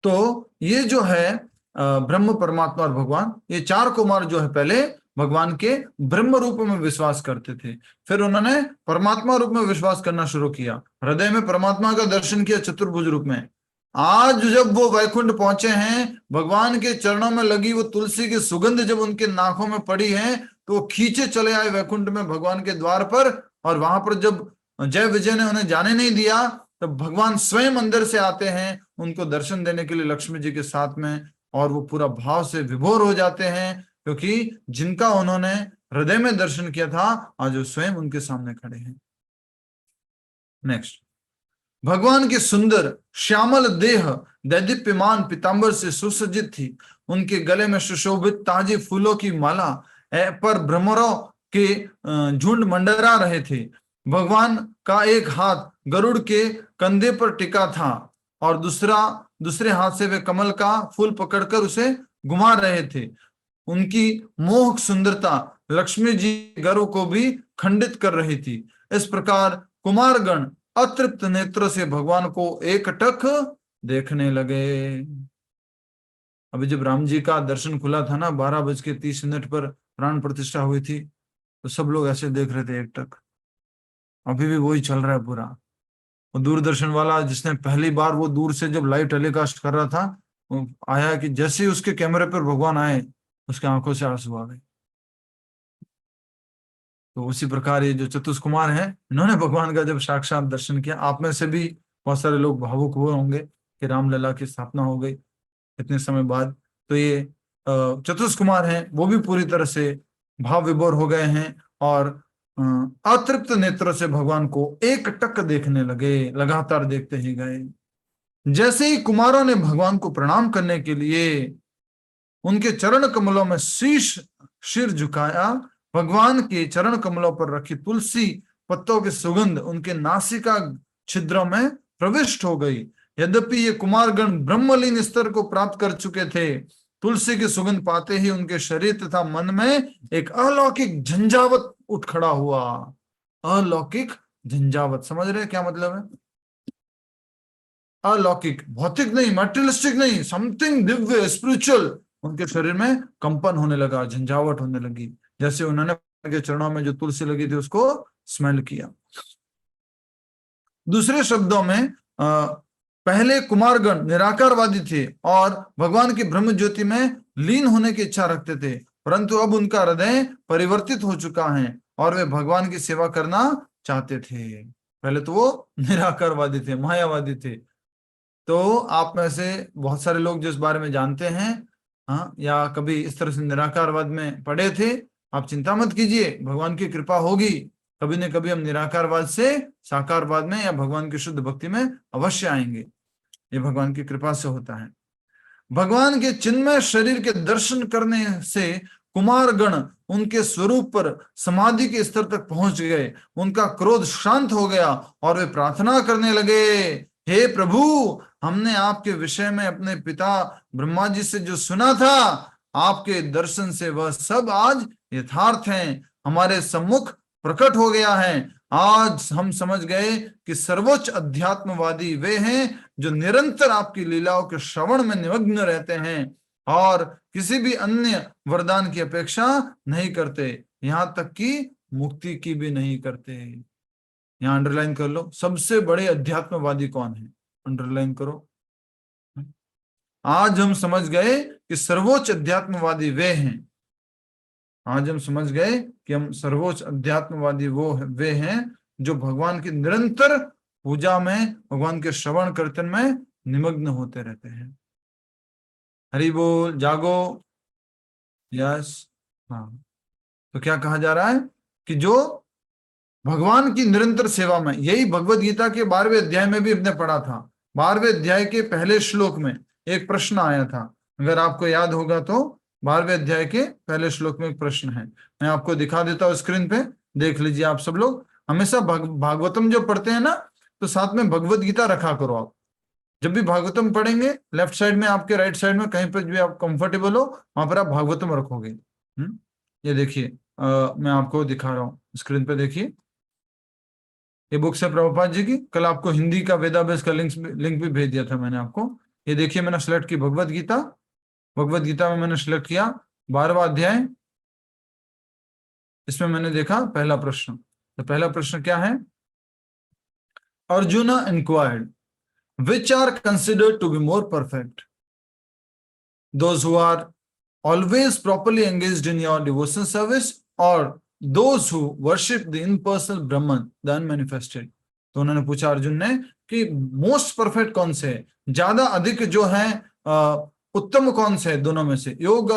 तो ये जो है ब्रह्म परमात्मा और भगवान, ये चार कुमार जो है पहले भगवान के ब्रह्म रूप में विश्वास करते थे, फिर उन्होंने परमात्मा रूप में विश्वास करना शुरू किया, हृदय में परमात्मा का दर्शन किया चतुर्भुज रूप में। आज जब वो वैकुंठ पहुंचे हैं, भगवान के चरणों में लगी वो तुलसी की सुगंध जब उनके नाकों में पड़ी है, तो वो खींचे चले आए वैकुंठ में भगवान के द्वार पर। और वहां पर जब जय विजय ने उन्हें जाने नहीं दिया, तब भगवान स्वयं अंदर से आते हैं उनको दर्शन देने के लिए लक्ष्मी जी के साथ में, और वो पूरा भाव से विभोर हो जाते हैं, क्योंकि जिनका उन्होंने हृदय में दर्शन किया था, आज वो स्वयं उनके सामने खड़े हैं। नेक्स्ट, भगवान की सुंदर श्यामल देह दैदीप्यमान पीतांबर से सुसज्जित थी। उनके गले में सुशोभित ताजे फूलों की माला पर भ्रमरों के झुंड मंडरा रहे थे। भगवान का एक हाथ गरुड़ के कंधे पर टिका था और दूसरे हाथ से वे कमल का फूल पकड़कर उसे घुमा रहे थे। उनकी मोहक सुंदरता लक्ष्मी जी गर्व को भी खंडित कर रही थी। इस प्रकार कुमारगण अतृप्त नेत्रों से भगवान को एकटक देखने लगे। अभी जब राम जी का दर्शन खुला था ना, 12:30 पर प्राण प्रतिष्ठा हुई थी, तो सब लोग ऐसे देख रहे थे एकटक। अभी भी वही चल रहा है पूरा। वो दूरदर्शन वाला जिसने पहली बार वो दूर से जब लाइव टेलीकास्ट कर रहा था, वो आया कि जैसे ही उसके कैमरे पर भगवान आए, उसके आंखों से आंसू आ गए। तो उसी प्रकार ये जो चतुष्कुमार हैं, इन्होंने भगवान का जब साक्षात दर्शन किया, आप में से भी बहुत सारे लोग भावुक हुए होंगे कि रामलला की स्थापना हो गई इतने समय बाद। तो ये चतुष्कुमार हैं, वो भी पूरी तरह से भाव विभोर हो गए हैं और अतृप्त नेत्रों से भगवान को एक टक देखने लगे, लगातार देखते ही गए। जैसे ही कुमारों ने भगवान को प्रणाम करने के लिए उनके चरण कमलों में सिर झुकाया, भगवान के चरण कमलों पर रखी तुलसी पत्तों की सुगंध उनके नासिका छिद्रों में प्रविष्ट हो गई। यद्यपि ये कुमारगण ब्रह्मलीन स्तर को प्राप्त कर चुके थे, तुलसी की सुगंध पाते ही उनके शरीर तथा मन में एक अलौकिक झंझावत उठ खड़ा हुआ। अलौकिक झंझावत, समझ रहे क्या मतलब है? अलौकिक, भौतिक नहीं, मटेरियलिस्टिक नहीं, समथिंग दिव्य, स्पिरिचुअल उनके शरीर में कंपन होने लगा, झंझावट होने लगी, जैसे उन्होंने उनके चरणों में जो तुलसी लगी थी उसको स्मेल किया। दूसरे शब्दों में पहले कुमारगण निराकारवादी थे और भगवान की ब्रह्म ज्योति में लीन होने की इच्छा रखते थे, परंतु अब उनका हृदय परिवर्तित हो चुका है और वे भगवान की सेवा करना चाहते थे। पहले तो वो निराकारवादी थे, मायावादी थे। तो आप में से बहुत सारे लोग जो इस बारे में जानते हैं, हाँ, या कभी इस तरह से निराकारवाद में पढ़े थे, आप चिंता मत कीजिए, भगवान की कृपा होगी, कभी न कभी हम निराकारवाद से साकारवाद में या भगवान की शुद्ध भक्ति में अवश्य आएंगे। ये भगवान की कृपा से होता है। भगवान के चिन्मय शरीर के दर्शन करने से कुमारगण उनके स्वरूप पर समाधि के स्तर तक पहुंच गए। उनका क्रोध शांत हो गया और वे प्रार्थना करने लगे, हे प्रभु, हमने आपके विषय में अपने पिता ब्रह्मा जी से जो सुना था, आपके दर्शन से वह सब आज यथार्थ हैं, हमारे सम्मुख प्रकट हो गया है। आज हम समझ गए कि सर्वोच्च अध्यात्मवादी वे हैं जो निरंतर आपकी लीलाओं के श्रवण में निमग्न रहते हैं और किसी भी अन्य वरदान की अपेक्षा नहीं करते, यहां तक कि मुक्ति की भी नहीं करते। यहां अंडरलाइन कर लो, सबसे बड़े अध्यात्मवादी कौन है? अंडरलाइन करो। आज हम समझ गए कि सर्वोच्च अध्यात्मवादी वे हैं। आज हम समझ गए कि हम सर्वोच्च अध्यात्मवादी वे हैं जो भगवान की निरंतर पूजा में, भगवान के श्रवण कीर्तन में निमग्न होते रहते हैं। हरि बोल, जागो। यस, हाँ। तो क्या कहा जा रहा है कि जो भगवान की निरंतर सेवा में, यही भगवत गीता के 12वें अध्याय में भी हमने पढ़ा था। 12वें अध्याय के पहले श्लोक में एक प्रश्न आया था, अगर आपको याद होगा तो 12वें अध्याय के पहले श्लोक में एक प्रश्न है, मैं आपको दिखा देता हूँ स्क्रीन पे, देख लीजिए आप सब लोग। हमेशा भागवतम जो पढ़ते हैं ना, तो साथ में भगवत गीता रखा करो। आप जब भी भागवतम पढ़ेंगे, लेफ्ट साइड में आपके, राइट साइड में, कहीं पर भी आप कंफर्टेबल हो वहां पर आप भागवतम रखोगे। ये देखिए, मैं आपको दिखा रहा हूँ स्क्रीन पे, देखिए ये बुक्स है प्रभुपाद जी की। कल आपको हिंदी का वेदाभ्यास का लिंक भी भेज दिया था मैंने आपको। ये देखिए, मैंने सिलेक्ट की भगवत गीता। भगवत गीता में मैंने सिलेक्ट किया 12वां अध्याय। इसमें मैंने देखा पहला प्रश्न। तो पहला प्रश्न क्या है? Arjun inquired, which are considered to be more perfect, those who are always properly engaged in your devotion service or those who worship the impersonal Brahman, the unmanifested? तो उन्होंने पूछा अर्जुन ने कि मोस्ट परफेक्ट कौन से है, ज्यादा अधिक जो है उत्तम कौन से है दोनों में से? योग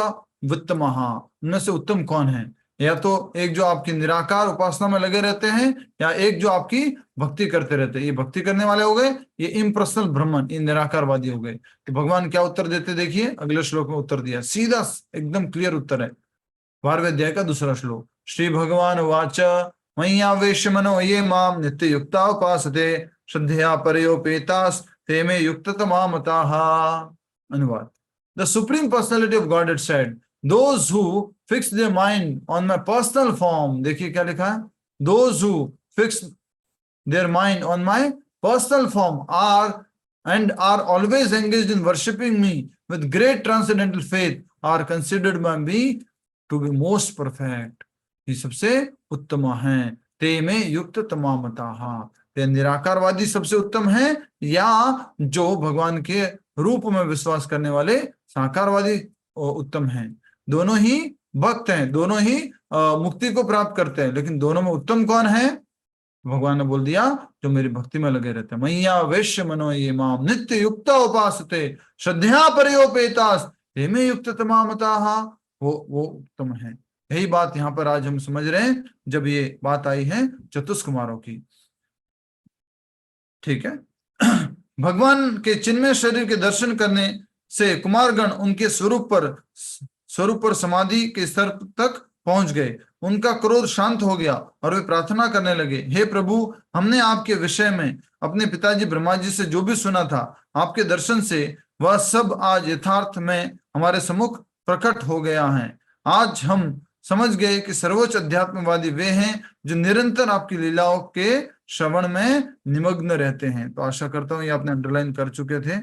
वित्तमहा, उनमें से उत्तम कौन है? या तो एक जो आपकी निराकार उपासना में लगे रहते हैं, या एक जो आपकी भक्ति करते रहते हैं। ये भक्ति करने वाले हो गए, ये इम्पर्सनल ब्रह्मन, ये निराकारवादी हो गए। तो भगवान क्या उत्तर देते, देखिए अगले श्लोक में उत्तर दिया, सीधा एकदम क्लियर उत्तर है। 12वें अध्याय का दूसरा श्लोक। श्री भगवान वाच, मय्यावेश मनो ये माम नित्य युक्ता उपासते श्रद्धया परयोपेतास ते मे युक्ततमा मताः। अनुवाद। The supreme personality of God it said, those who fix their mind on my personal form, देखिए क्या लिखा है, those who fix their mind on my personal form are always engaged in worshipping me with great transcendental faith are considered by me to be most perfect. ये सबसे उत्तम हैं। ते में युक्त तमामताः, ते निराकारवादी सबसे उत्तम हैं, या जो भगवान के रूप में विश्वास करने वाले साकारवादी उत्तम हैं। दोनों ही भक्त हैं, दोनों ही मुक्ति को प्राप्त करते हैं, लेकिन दोनों में उत्तम कौन है? भगवान ने बोल दिया जो मेरी भक्ति में लगे रहते हैं। मय्या वैश्य मनो ये माम नित्य युक्ता उपासते श्रद्धया परयोपेतास ते मे युक्त तमामताः, वो उत्तम है। यही बात यहाँ पर आज हम समझ रहे हैं जब ये बात आई है चतुष्कुमारों की। ठीक है। भगवान के चिन्मय शरीर के दर्शन करने से कुमारगण उनके स्वरूप पर समाधि के स्तर तक पहुंच गए। उनका क्रोध शांत हो गया और वे प्रार्थना करने लगे, हे प्रभु, हमने आपके विषय में अपने पिताजी ब्रह्मा जी से जो भी सुना था, आपके दर्शन से वह सब आज यथार्थ में हमारे सम्मुख प्रकट हो गया है। आज हम समझ गए कि सर्वोच्च अध्यात्मवादी वे हैं जो निरंतर आपकी लीलाओं के श्रवण में निमग्न रहते हैं। तो आशा करता हूं ये आपने अंडरलाइन कर चुके थे।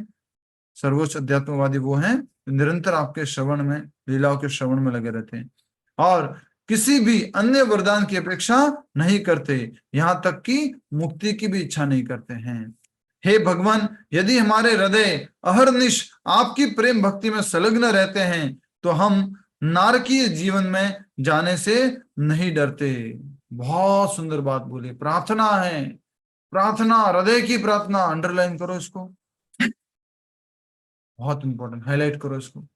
सर्वोच्च अध्यात्मवादी वो हैं जो निरंतर आपके श्रवण में, लीलाओं के श्रवण में लगे रहते हैं और किसी भी अन्य वरदान की अपेक्षा नहीं करते, यहाँ तक कि मुक्ति की भी इच्छा नहीं करते हैं। हे भगवान, यदि हमारे हृदय अहर्निश आपकी प्रेम भक्ति में संलग्न रहते हैं तो हम नारकीय जीवन में जाने से नहीं डरते। बहुत सुंदर बात बोली। प्रार्थना है, प्रार्थना, हृदय की प्रार्थना। अंडरलाइन करो इसको, बहुत इंपॉर्टेंट, हाईलाइट करो इसको।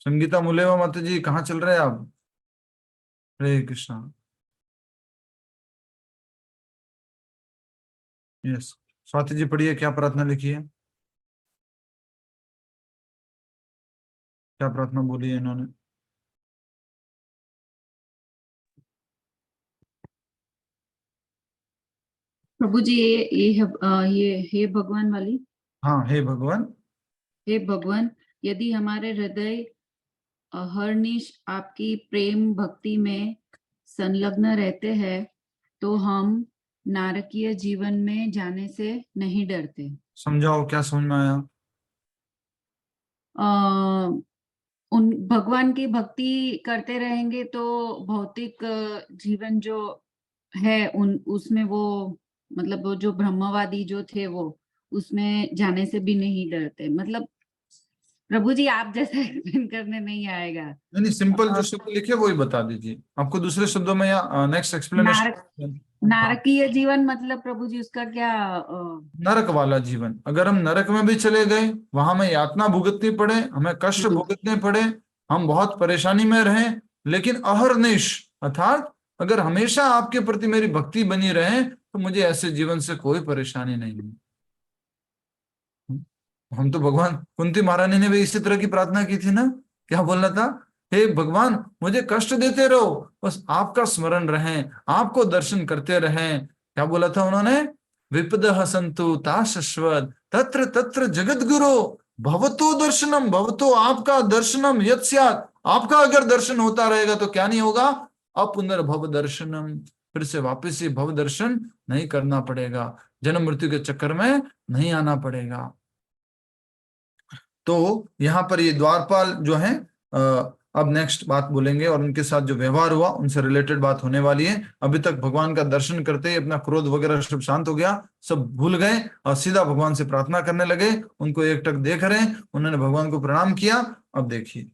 संगीता मुलेवा माता जी कहाँ चल रहे हैं आप? हरे कृष्णा। यस, स्वाति जी पढ़िए, क्या प्रार्थना लिखी है, क्या प्रार्थना बोली है इन्होंने? प्रभु जी ये हे भगवान वाली। हाँ, हे भगवान, हे भगवान, यदि हमारे हृदय अहर्निश आपकी प्रेम भक्ति में संलग्न रहते हैं तो हम नारकीय जीवन में जाने से नहीं डरते। समझाओ, क्या समझ में आया? उन भगवान की भक्ति करते रहेंगे तो भौतिक जीवन जो है उसमें वो मतलब वो जो ब्रह्मवादी जो थे वो उसमें जाने से भी नहीं डरते। मतलब प्रभु जी आप जैसा एक्सप्लेन करने नहीं आएगा। नहीं, सिंपल जो शब्द लिखे वही बता दीजिए। आपको दूसरे शब्दों में या नेक्स्ट एक्सप्लेनेशन? नारकीय जीवन मतलब प्रभु जी उसका क्या? नरक वाला जीवन। अगर हम नरक में भी चले गए, वहां हमें यातना भुगतनी पड़े, हमें कष्ट भुगतने पड़े, हम बहुत परेशानी में रहें, लेकिन अहर्निश अर्थात अगर हमेशा आपके प्रति मेरी भक्ति बनी रहे तो मुझे ऐसे जीवन से कोई परेशानी नहीं है। हम तो भगवान, कुंती महारानी ने भी इसी तरह की प्रार्थना की थी ना, क्या बोलना था? हे भगवान, मुझे कष्ट देते रहो, बस आपका स्मरण रहे, आपको दर्शन करते रहें। क्या बोला था उन्होंने? विपदः सन्तु ता शश्वत तत्र तत्र जगत गुरु भवतो दर्शनम, भवतो आपका दर्शनम यत् स्यात्, आपका अगर दर्शन होता रहेगा तो क्या नहीं होगा? अपुनर्भव दर्शनम, फिर से वापस ही भव दर्शन नहीं करना पड़ेगा, जन्म मृत्यु के चक्कर में नहीं आना पड़ेगा। तो यहाँ पर ये द्वारपाल जो है अब नेक्स्ट बात बोलेंगे और उनके साथ जो व्यवहार हुआ उनसे रिलेटेड बात होने वाली है। अभी तक भगवान का दर्शन करते ही अपना क्रोध वगैरह सब शांत हो गया, सब भूल गए और सीधा भगवान से प्रार्थना करने लगे। उनको एकटक देख रहे हैं, उन्होंने भगवान को प्रणाम किया। अब देखिए,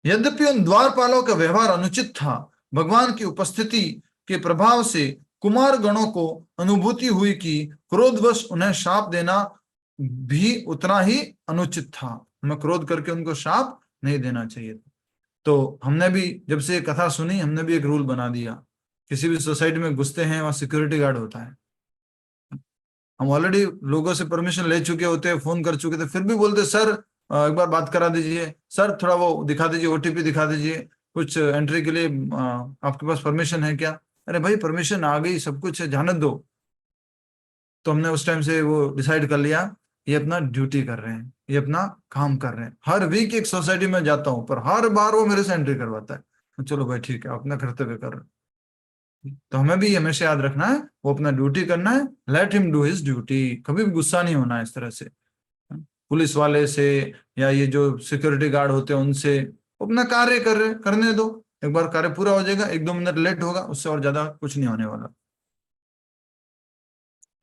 यद्यपि उन द्वारपालों का व्यवहार अनुचित था, भगवान की उपस्थिति के प्रभाव से कुमार गणों को अनुभूति हुई कि क्रोधवश उन्हें शाप देना भी उतना ही अनुचित था। हमें क्रोध करके उनको शाप नहीं देना चाहिए था। तो हमने भी जब से ये कथा सुनी, हमने भी एक रूल बना दिया, किसी भी सोसाइटी में घुसते हैं वहां सिक्योरिटी गार्ड होता है। हम ऑलरेडी लोगों से परमिशन ले चुके होते हैं, फोन कर चुके थे, फिर भी बोलते सर एक बार बात करा दीजिए, सर थोड़ा वो दिखा दीजिए, ओटीपी दिखा दीजिए, कुछ एंट्री के लिए आपके पास परमिशन है क्या? अरे भाई परमिशन आ गई, सब कुछ है, जाने दो। तो हमने उस टाइम से वो डिसाइड कर लिया, ये अपना ड्यूटी कर रहे हैं, ये अपना काम कर रहे हैं। हर वीक एक सोसाइटी में जाता हूँ, पर हर बार वो मेरे से एंट्री करवाता है। चलो भाई ठीक है, अपना कर्तव्य कर रहे। तो हमें भी हमेशा याद रखना है, वो अपना ड्यूटी करना है, let him do his duty. कभी भी गुस्सा नहीं होना है इस तरह से पुलिस वाले से या ये जो सिक्योरिटी गार्ड होते हैं उनसे। अपना कार्य करने दो, एक बार कार्य पूरा हो जाएगा, 1-2 मिनट लेट होगा, उससे और ज्यादा कुछ नहीं होने वाला।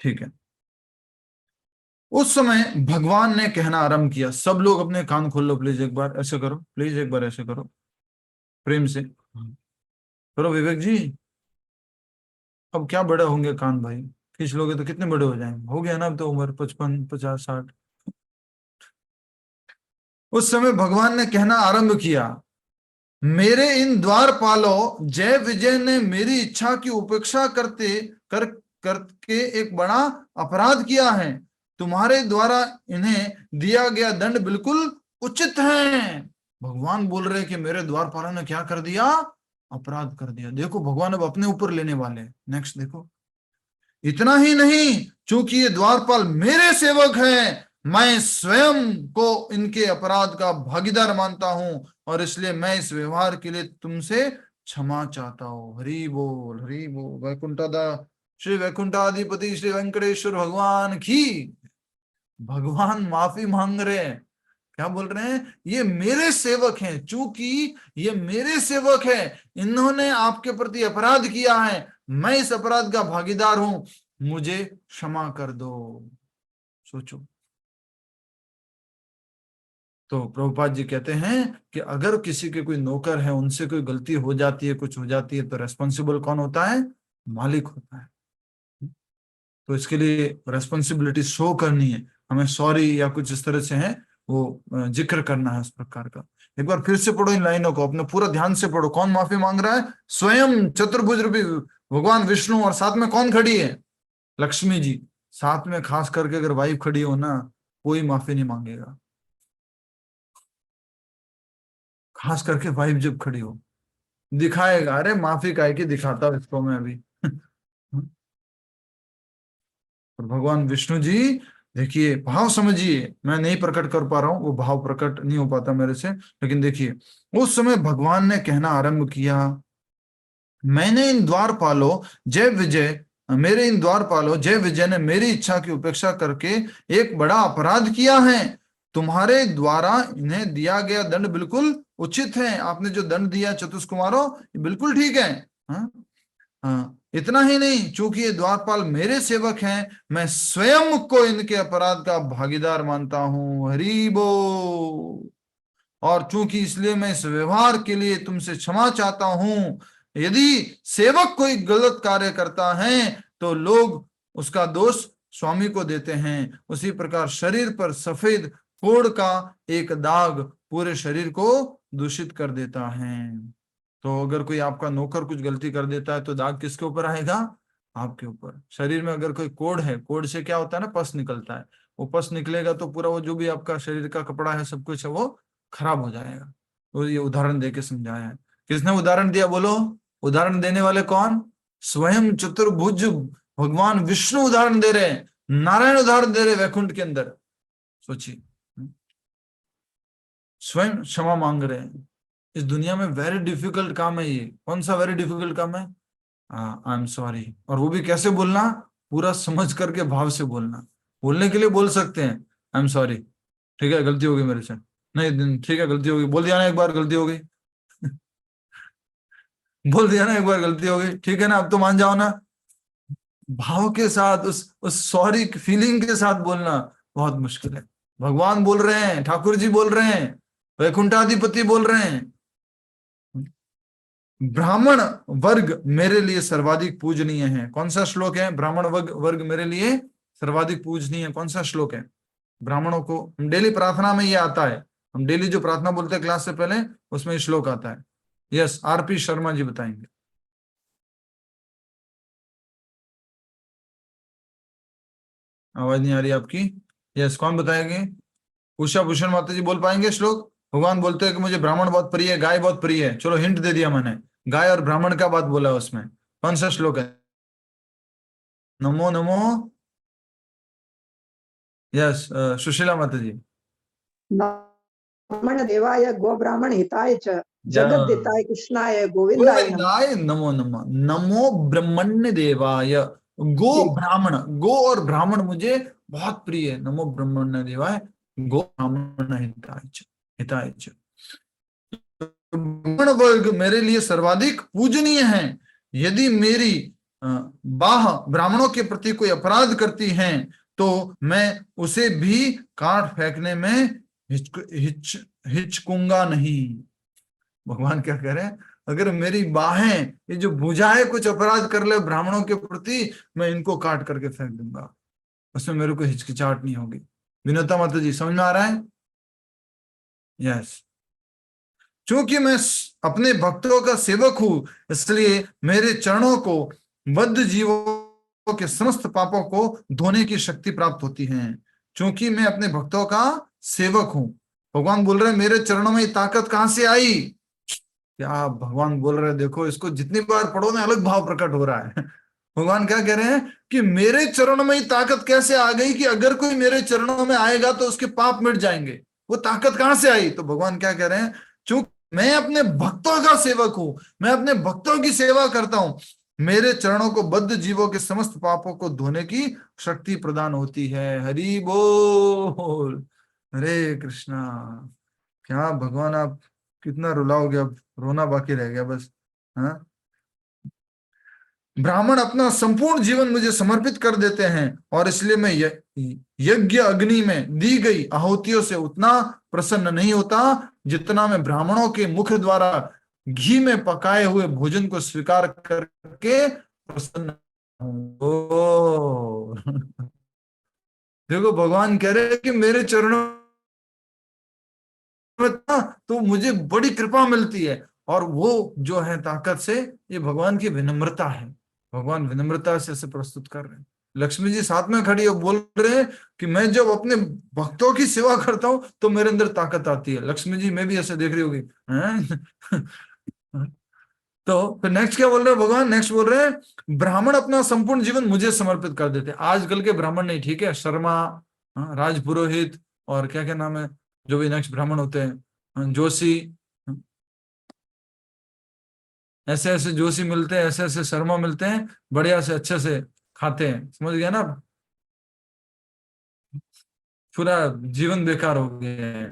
ठीक है। उस समय भगवान ने कहना आरंभ किया। सब लोग अपने कान खोल लो प्लीज, एक बार ऐसे करो, प्लीज एक बार ऐसे करो, प्रेम से करो विवेक जी। अब क्या बड़े होंगे कान भाई, खींच लोगे तो कितने बड़े हो जाएंगे, हो गया ना अब तो उम्र 55, 50, 60। उस समय भगवान ने कहना आरंभ किया, मेरे इन द्वारपालों जय विजय ने मेरी इच्छा की उपेक्षा करके एक बड़ा अपराध किया है। तुम्हारे द्वारा इन्हें दिया गया दंड बिल्कुल उचित है। भगवान बोल रहे कि मेरे द्वारपालों ने क्या कर दिया, अपराध कर दिया। देखो भगवान अब अपने ऊपर लेने वाले। नेक्स्ट देखो, इतना ही नहीं, चूंकि ये द्वारपाल मेरे सेवक हैं, मैं स्वयं को इनके अपराध का भागीदार मानता हूं और इसलिए मैं इस व्यवहार के लिए तुमसे क्षमा चाहता हूं। हरि बोल, हरि बोल। वैकुंठदा श्री वैकुंठाधिपति श्री वेंकटेश्वर भगवान की। भगवान माफी मांग रहे हैं। क्या बोल रहे हैं, ये मेरे सेवक हैं, चूंकि ये मेरे सेवक हैं, इन्होंने आपके प्रति अपराध किया है, मैं इस अपराध का भागीदार हूं, मुझे क्षमा कर दो। सोचो। तो प्रभुपाद जी कहते हैं कि अगर किसी के कोई नौकर है, उनसे कोई गलती हो जाती है, कुछ हो जाती है, तो रेस्पॉन्सिबल कौन होता है, मालिक होता है। तो इसके लिए रेस्पॉन्सिबिलिटी शो करनी है, हमें सॉरी या कुछ इस तरह से है वो जिक्र करना है उस प्रकार का। एक बार फिर से पढ़ो इन लाइनों को, अपने पूरा ध्यान से पढ़ो। कौन माफी मांग रहा है, स्वयं चतुर्भुज रूपी भगवान विष्णु, और साथ में कौन खड़ी है, लक्ष्मी जी। साथ में खास करके अगर वाइफ खड़ी हो ना, कोई माफी नहीं मांगेगा। खास करके वाइफ जब खड़ी हो, दिखाएगा, अरे माफी काहे की दिखाता हूं इसको मैं अभी। और भगवान विष्णु जी देखिए, भाव समझिए, मैं नहीं प्रकट कर पा रहा हूं, वो भाव प्रकट नहीं हो पाता मेरे से, लेकिन देखिए, उस समय भगवान ने कहना आरंभ किया, मैंने इन द्वारपालों जय विजय मेरे इन द्वारपालों जय विजय ने मेरी इच्छा की उपेक्षा करके एक बड़ा अपराध किया है। तुम्हारे द्वारा इन्हें दिया गया दंड बिल्कुल उचित है। आपने जो दंड दिया चतुष्कुमारों, बिल्कुल ठीक है। हाँ, इतना ही नहीं, चूंकि ये द्वारपाल मेरे सेवक हैं, मैं स्वयं को इनके अपराध का भागीदार मानता हूं। हरि बोल। और चूंकि इसलिए मैं इस व्यवहार के लिए तुमसे क्षमा चाहता हूं। यदि सेवक कोई गलत कार्य करता है तो लोग उसका दोष स्वामी को देते हैं, उसी प्रकार शरीर पर सफेद फोड़ का एक दाग पूरे शरीर को दूषित कर देता है। तो अगर कोई आपका नौकर कुछ गलती कर देता है तो दाग किसके ऊपर आएगा, आपके ऊपर। शरीर में अगर कोई कोढ़ है, कोढ़ से क्या होता है ना, पस निकलता है। वो पस निकलेगा तो पूरा वो जो भी आपका शरीर का कपड़ा है, सब कुछ है, वो खराब हो जाएगा। तो ये उदाहरण देके समझाया है। किसने उदाहरण दिया, बोलो। उदाहरण देने वाले कौन, स्वयं चतुर्भुज भगवान विष्णु उदाहरण दे रहे हैं, नारायण उदाहरण दे रहे वैकुंठ के अंदर। सोचिए, स्वयं क्षमा मांग रहे हैं। इस दुनिया में वेरी डिफिकल्ट काम है ये। कौन सा वेरी डिफिकल्ट काम है, आई एम सॉरी। और वो भी कैसे बोलना, पूरा समझ करके भाव से बोलना। बोलने के लिए बोल सकते हैं आई एम सॉरी, ठीक है गलती हो गई मेरे से, नहीं ठीक है गलती हो गई, बोल दिया ना एक बार गलती हो गई। बोल दिया ना एक बार गलती हो गई, ठीक है ना, अब तो मान जाओ ना। भाव के साथ, उस सॉरी फीलिंग के साथ बोलना बहुत मुश्किल है। भगवान बोल रहे हैं, ठाकुर जी बोल रहे हैं, वैकुंठाधिपति बोल रहे हैं, ब्राह्मण वर्ग मेरे लिए सर्वाधिक पूजनीय है। कौन सा श्लोक है, ब्राह्मण वर्ग मेरे लिए सर्वाधिक पूजनीय है, कौन सा श्लोक है। ब्राह्मणों को हम डेली प्रार्थना में ये आता है, हम डेली जो प्रार्थना बोलते हैं क्लास से पहले, उसमें ये श्लोक आता है। यस, आरपी शर्मा जी बताएंगे। आवाज नहीं आ रही आपकी। यस, कौन बताएंगे, उषा भूषण माता जी बोल पाएंगे श्लोक। भगवान बोलते हैं कि मुझे ब्राह्मण बहुत प्रिय है, गाय बहुत प्रिय है। चलो हिंट दे दिया मैंने, गाय और ब्राह्मण का बात बोला उसमें। कौन सा श्लोक है, नमो नमो। यस, सुशीला माता जी। ब्राह्मण देवाय गो ब्राह्मण हिताय च जगत दिताय कृष्णाय गोविंदाय नमो नमो। नमो ब्रह्मण्य देवाय गो ब्राह्मण, गो और ब्राह्मण मुझे बहुत प्रिय है। नमो ब्रह्मण्य देवाय गो ब्राह्मण हिताय च। ब्राह्मण वर्ग मेरे लिए सर्वाधिक पूजनीय है। यदि मेरी बाह ब्राह्मणों के प्रति कोई अपराध करती हैं तो मैं उसे भी काट फेंकने में हिचकूंगा नहीं। भगवान क्या कह रहे हैं, अगर मेरी बाहें, ये जो भुजाएं कुछ अपराध कर ले ब्राह्मणों के प्रति, मैं इनको काट करके फेंक दूंगा, उसमें मेरे को हिचकिचाहट नहीं होगी। विनोता माता जी, समझ में आ रहा है? यस। क्योंकि मैं अपने भक्तों का सेवक हूं, इसलिए मेरे चरणों को बद्ध जीवों के समस्त पापों को धोने की शक्ति प्राप्त होती है। क्योंकि मैं अपने भक्तों का सेवक हूं। भगवान बोल रहे हैं मेरे चरणों में ये ताकत कहां से आई? क्या भगवान बोल रहे हैं, देखो इसको जितनी बार पढ़ो ना अलग भाव प्रकट हो रहा है। भगवान क्या कह रहे हैं कि मेरे चरणों में ये ताकत कैसे आ गई कि अगर कोई मेरे चरणों में आएगा तो उसके पाप मिट जाएंगे। वो ताकत कहां से आई? तो भगवान क्या कह रहे हैं, चूंकि मैं अपने भक्तों का सेवक हूं, मैं अपने भक्तों की सेवा करता हूं, मेरे चरणों को बद्ध जीवों के समस्त पापों को धोने की शक्ति प्रदान होती है। हरि बोल, हरे कृष्णा। क्या भगवान आप कितना रुलाओगे, अब रोना बाकी रह गया बस। हाँ, ब्राह्मण अपना संपूर्ण जीवन मुझे समर्पित कर देते हैं और इसलिए मैं यज्ञ अग्नि में दी गई आहुतियों से उतना प्रसन्न नहीं होता जितना मैं ब्राह्मणों के मुख द्वारा घी में पकाए हुए भोजन को स्वीकार करके प्रसन्न हूं। देखो भगवान कह रहे हैं कि मेरे चरणों में तो मुझे बड़ी कृपा मिलती है, और वो जो है ताकत से, ये भगवान की विनम्रता है। भगवान विनम्रता से इसे प्रस्तुत कर रहे हैं। लक्ष्मी जी साथ में खड़ी है, बोल रहे हैं कि मैं जब अपने भक्तों की सेवा करता हूं तो मेरे अंदर ताकत आती है। लक्ष्मी जी में भी ऐसे देख रही होगी। तो फिर नेक्स्ट क्या बोल रहे हैं भगवान? नेक्स्ट बोल रहे हैं ब्राह्मण अपना संपूर्ण जीवन मुझे समर्पित कर देते। आजकल के ब्राह्मण नहीं, ठीक है, शर्मा, राजपुरोहित और क्या क्या नाम है जो भी नेक्स्ट ब्राह्मण होते हैं, जोशी, ऐसे ऐसे जोशी मिलते हैं, ऐसे ऐसे शर्मा मिलते हैं, बढ़िया से अच्छे से खाते हैं। समझ गया ना? पूरा जीवन बेकार हो गया है।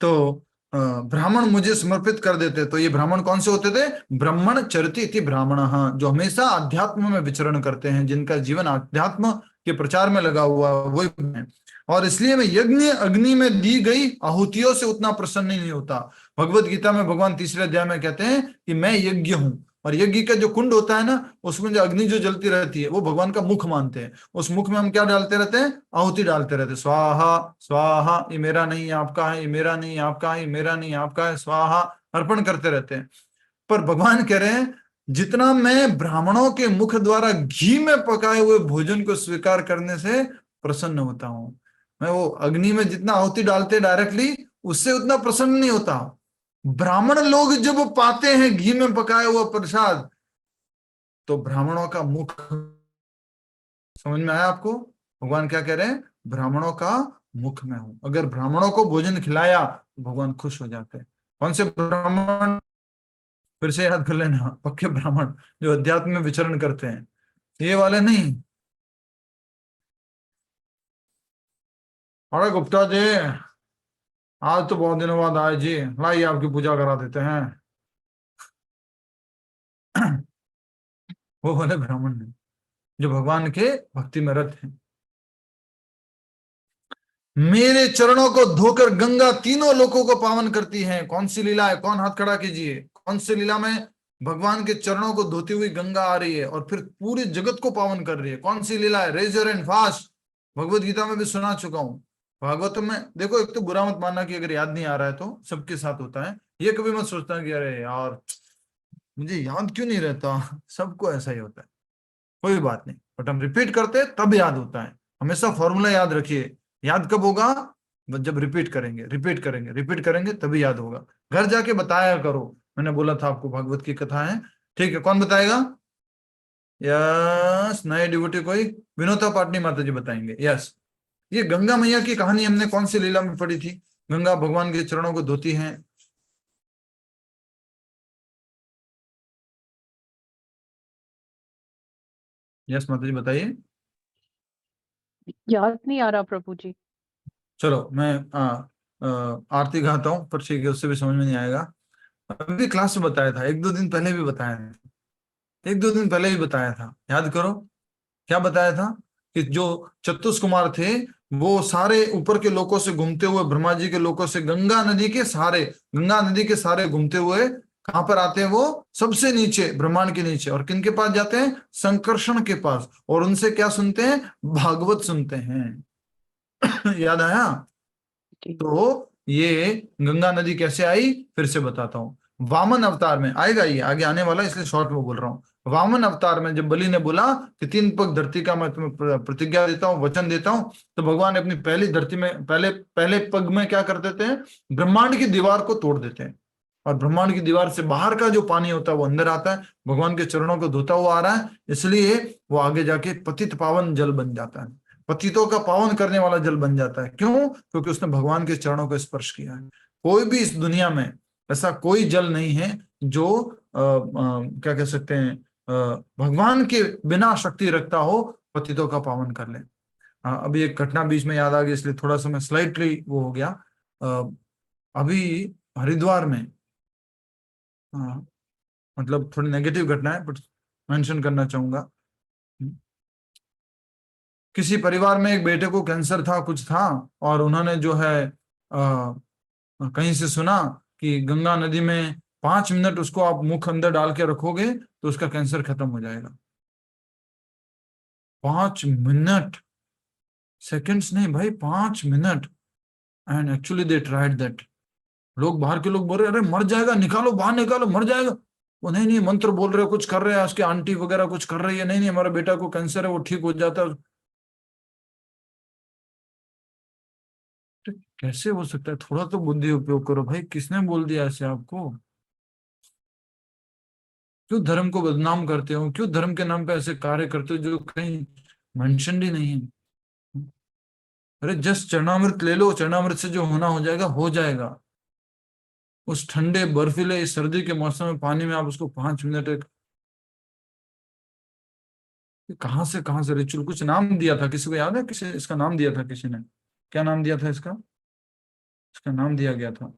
तो ब्राह्मण मुझे समर्पित कर देते। तो ये ब्राह्मण कौन से होते थे? ब्राह्मण चरति इति ब्राह्मणः, जो हमेशा अध्यात्म में विचरण करते हैं, जिनका जीवन अध्यात्म के प्रचार में लगा हुआ वही है। और इसलिए मैं यज्ञ अग्नि में दी गई आहुतियों से उतना प्रसन्न नहीं होता। भगवत गीता में भगवान 3 अध्याय में कहते हैं कि मैं यज्ञ हूं, और यज्ञ का जो कुंड होता है ना, उसमें जो अग्नि जो जलती रहती है वो भगवान का मुख मानते हैं। उस मुख में हम क्या डालते रहते हैं? आहुति डालते रहते हैं। स्वाहा स्वाहा, ये मेरा नहीं आपका है, ये मेरा नहीं आपका है, ये मेरा नहीं आपका है, स्वाहा अर्पण करते रहते हैं। पर भगवान कह रहे हैं जितना मैं ब्राह्मणों के मुख द्वारा घी में पकाए हुए भोजन को स्वीकार करने से प्रसन्न होता हूं, मैं वो अग्नि में जितना आहुति डालते डायरेक्टली, उससे उतना प्रसन्न नहीं होता। ब्राह्मण लोग जब पाते हैं घी में पकाया हुआ प्रसाद, तो ब्राह्मणों का मुख, समझ में आया आपको? भगवान क्या कह रहे हैं? ब्राह्मणों का मुख में हूं। अगर ब्राह्मणों को भोजन खिलाया तो भगवान खुश हो जाते हैं। कौन से ब्राह्मण? फिर से याद कर लेना, पक्के ब्राह्मण जो अध्यात्म में विचरण करते हैं, ये वाले नहीं। अरे गुप्ता जी, आज तो बहुत दिनों बाद आए जी, लाइए आपकी पूजा करा देते हैं। वो वाले ब्राह्मण नहीं जो भगवान के भक्ति में रत हैं। मेरे चरणों को धोकर गंगा तीनों लोकों को पावन करती है। कौन सी लीला है? कौन हाथ खड़ा कीजिए। कौन सी लीला में भगवान के चरणों को धोती हुई गंगा आ रही है और फिर पूरे जगत को पावन कर रही है? कौन सी लीला है? Raise your hand fast. Bhagavad Gita में भी सुना चुका हूं। भागवत में देखो, एक तो बुरा मत मानना कि अगर याद नहीं आ रहा है तो सबके साथ होता है। ये कभी मत सोचना कि अरे यार मुझे याद क्यों नहीं रहता, सबको ऐसा ही होता है, कोई बात नहीं। बट हम रिपीट करते तब याद होता है। हमेशा फॉर्मूला याद रखिए। याद कब होगा? जब रिपीट करेंगे, रिपीट करेंगे, रिपीट करेंगे तभी याद होगा। घर जाके बताया करो। मैंने बोला था आपको भागवत की कथा है, ठीक है? कौन बताएगा? यस, नए डिवोटी कोई? विनोता पाटनी माता जी बताएंगे। यस, ये गंगा मैया की कहानी हमने कौन सी लीला में पढ़ी थी? गंगा भगवान के चरणों को धोती हैं। यस माता जी बताइए। याद नहीं आ रहा प्रभु जी। चलो मैं आरती गाता हूँ, पर ठीक है, उससे भी समझ में नहीं आएगा। अभी क्लास में बताया था, 1-2 दिन पहले भी बताया था, 1-2 दिन पहले भी बताया था। याद करो क्या बताया था? कि जो चतुष कुमार थे वो सारे ऊपर के लोकों से घूमते हुए, ब्रह्मा जी के लोकों से गंगा नदी के सारे घूमते हुए कहां पर आते हैं? वो सबसे नीचे, ब्रह्मांड के नीचे। और किन के पास जाते हैं? संकर्षण के पास। और उनसे क्या सुनते हैं? भागवत सुनते हैं। याद आया? तो ये गंगा नदी कैसे आई, फिर से बताता हूं। वामन अवतार में आएगा, ये आगे आने वाला, इसलिए शॉर्ट में बोल रहा हूं। वामन अवतार में जब बलि ने बोला कि 3 पग धरती का मैं तुम्हें प्रतिज्ञा देता हूं, वचन देता हूं, तो भगवान ने अपनी पहली धरती में पहले पग में क्या कर देते हैं? ब्रह्मांड की दीवार को तोड़ देते हैं। और ब्रह्मांड की दीवार से बाहर का जो पानी होता है वो अंदर आता है, भगवान के चरणों को धोता हुआ आ रहा है, इसलिए वो आगे जाके पतित पावन जल बन जाता है, पतितों का पावन करने वाला जल बन जाता है। क्यों? क्योंकि उसने भगवान के चरणों को स्पर्श किया है। कोई भी इस दुनिया में ऐसा कोई जल नहीं है जो क्या कह सकते हैं, भगवान के बिना शक्ति रखता हो, पतितों का पावन कर ले। अभी एक घटना बीच में याद आ गई, इसलिए थोड़ा सा मैं स्लाइटली वो हो गया। अभी हरिद्वार में मतलब थोड़ी नेगेटिव घटना है, बट मेंशन करना चाहूंगा। किसी परिवार में एक बेटे को कैंसर था, कुछ था, और उन्होंने जो है कहीं से सुना कि गंगा नदी में 5 मिनट उसको आप मुख अंदर डाल के रखोगे तो उसका कैंसर खत्म हो जाएगा। 5 मिनट, सेकंड्स नहीं भाई, 5 minute. And actually they tried that. लोग, बाहर के लोग बोल रहे, अरे मर जाएगा, निकालो बाहर, निकालो, मर जाएगा। वो नहीं, मंत्र बोल रहे, कुछ कर रहे हैं, उसकी आंटी वगैरह कुछ कर रही है, नहीं हमारा बेटा को कैंसर है, वो ठीक हो जाता है। कैसे हो सकता है? थोड़ा तो बुद्धि उपयोग करो भाई, किसने बोल दिया ऐसे आपको? क्यों धर्म को बदनाम करते हो? क्यों धर्म के नाम पे ऐसे कार्य करते हो जो कहीं मेंशन ही नहीं है? अरे जस्ट चरणामृत ले लो, चरणामृत से जो होना हो जाएगा, हो जाएगा। उस ठंडे बर्फीले इस सर्दी के मौसम में पानी में आप उसको 5 मिनट कहां से रिचुअल, कुछ नाम दिया था, किसी को याद है? किसी इसका नाम दिया था किसी ने, क्या नाम दिया था इसका? इसका नाम दिया गया था,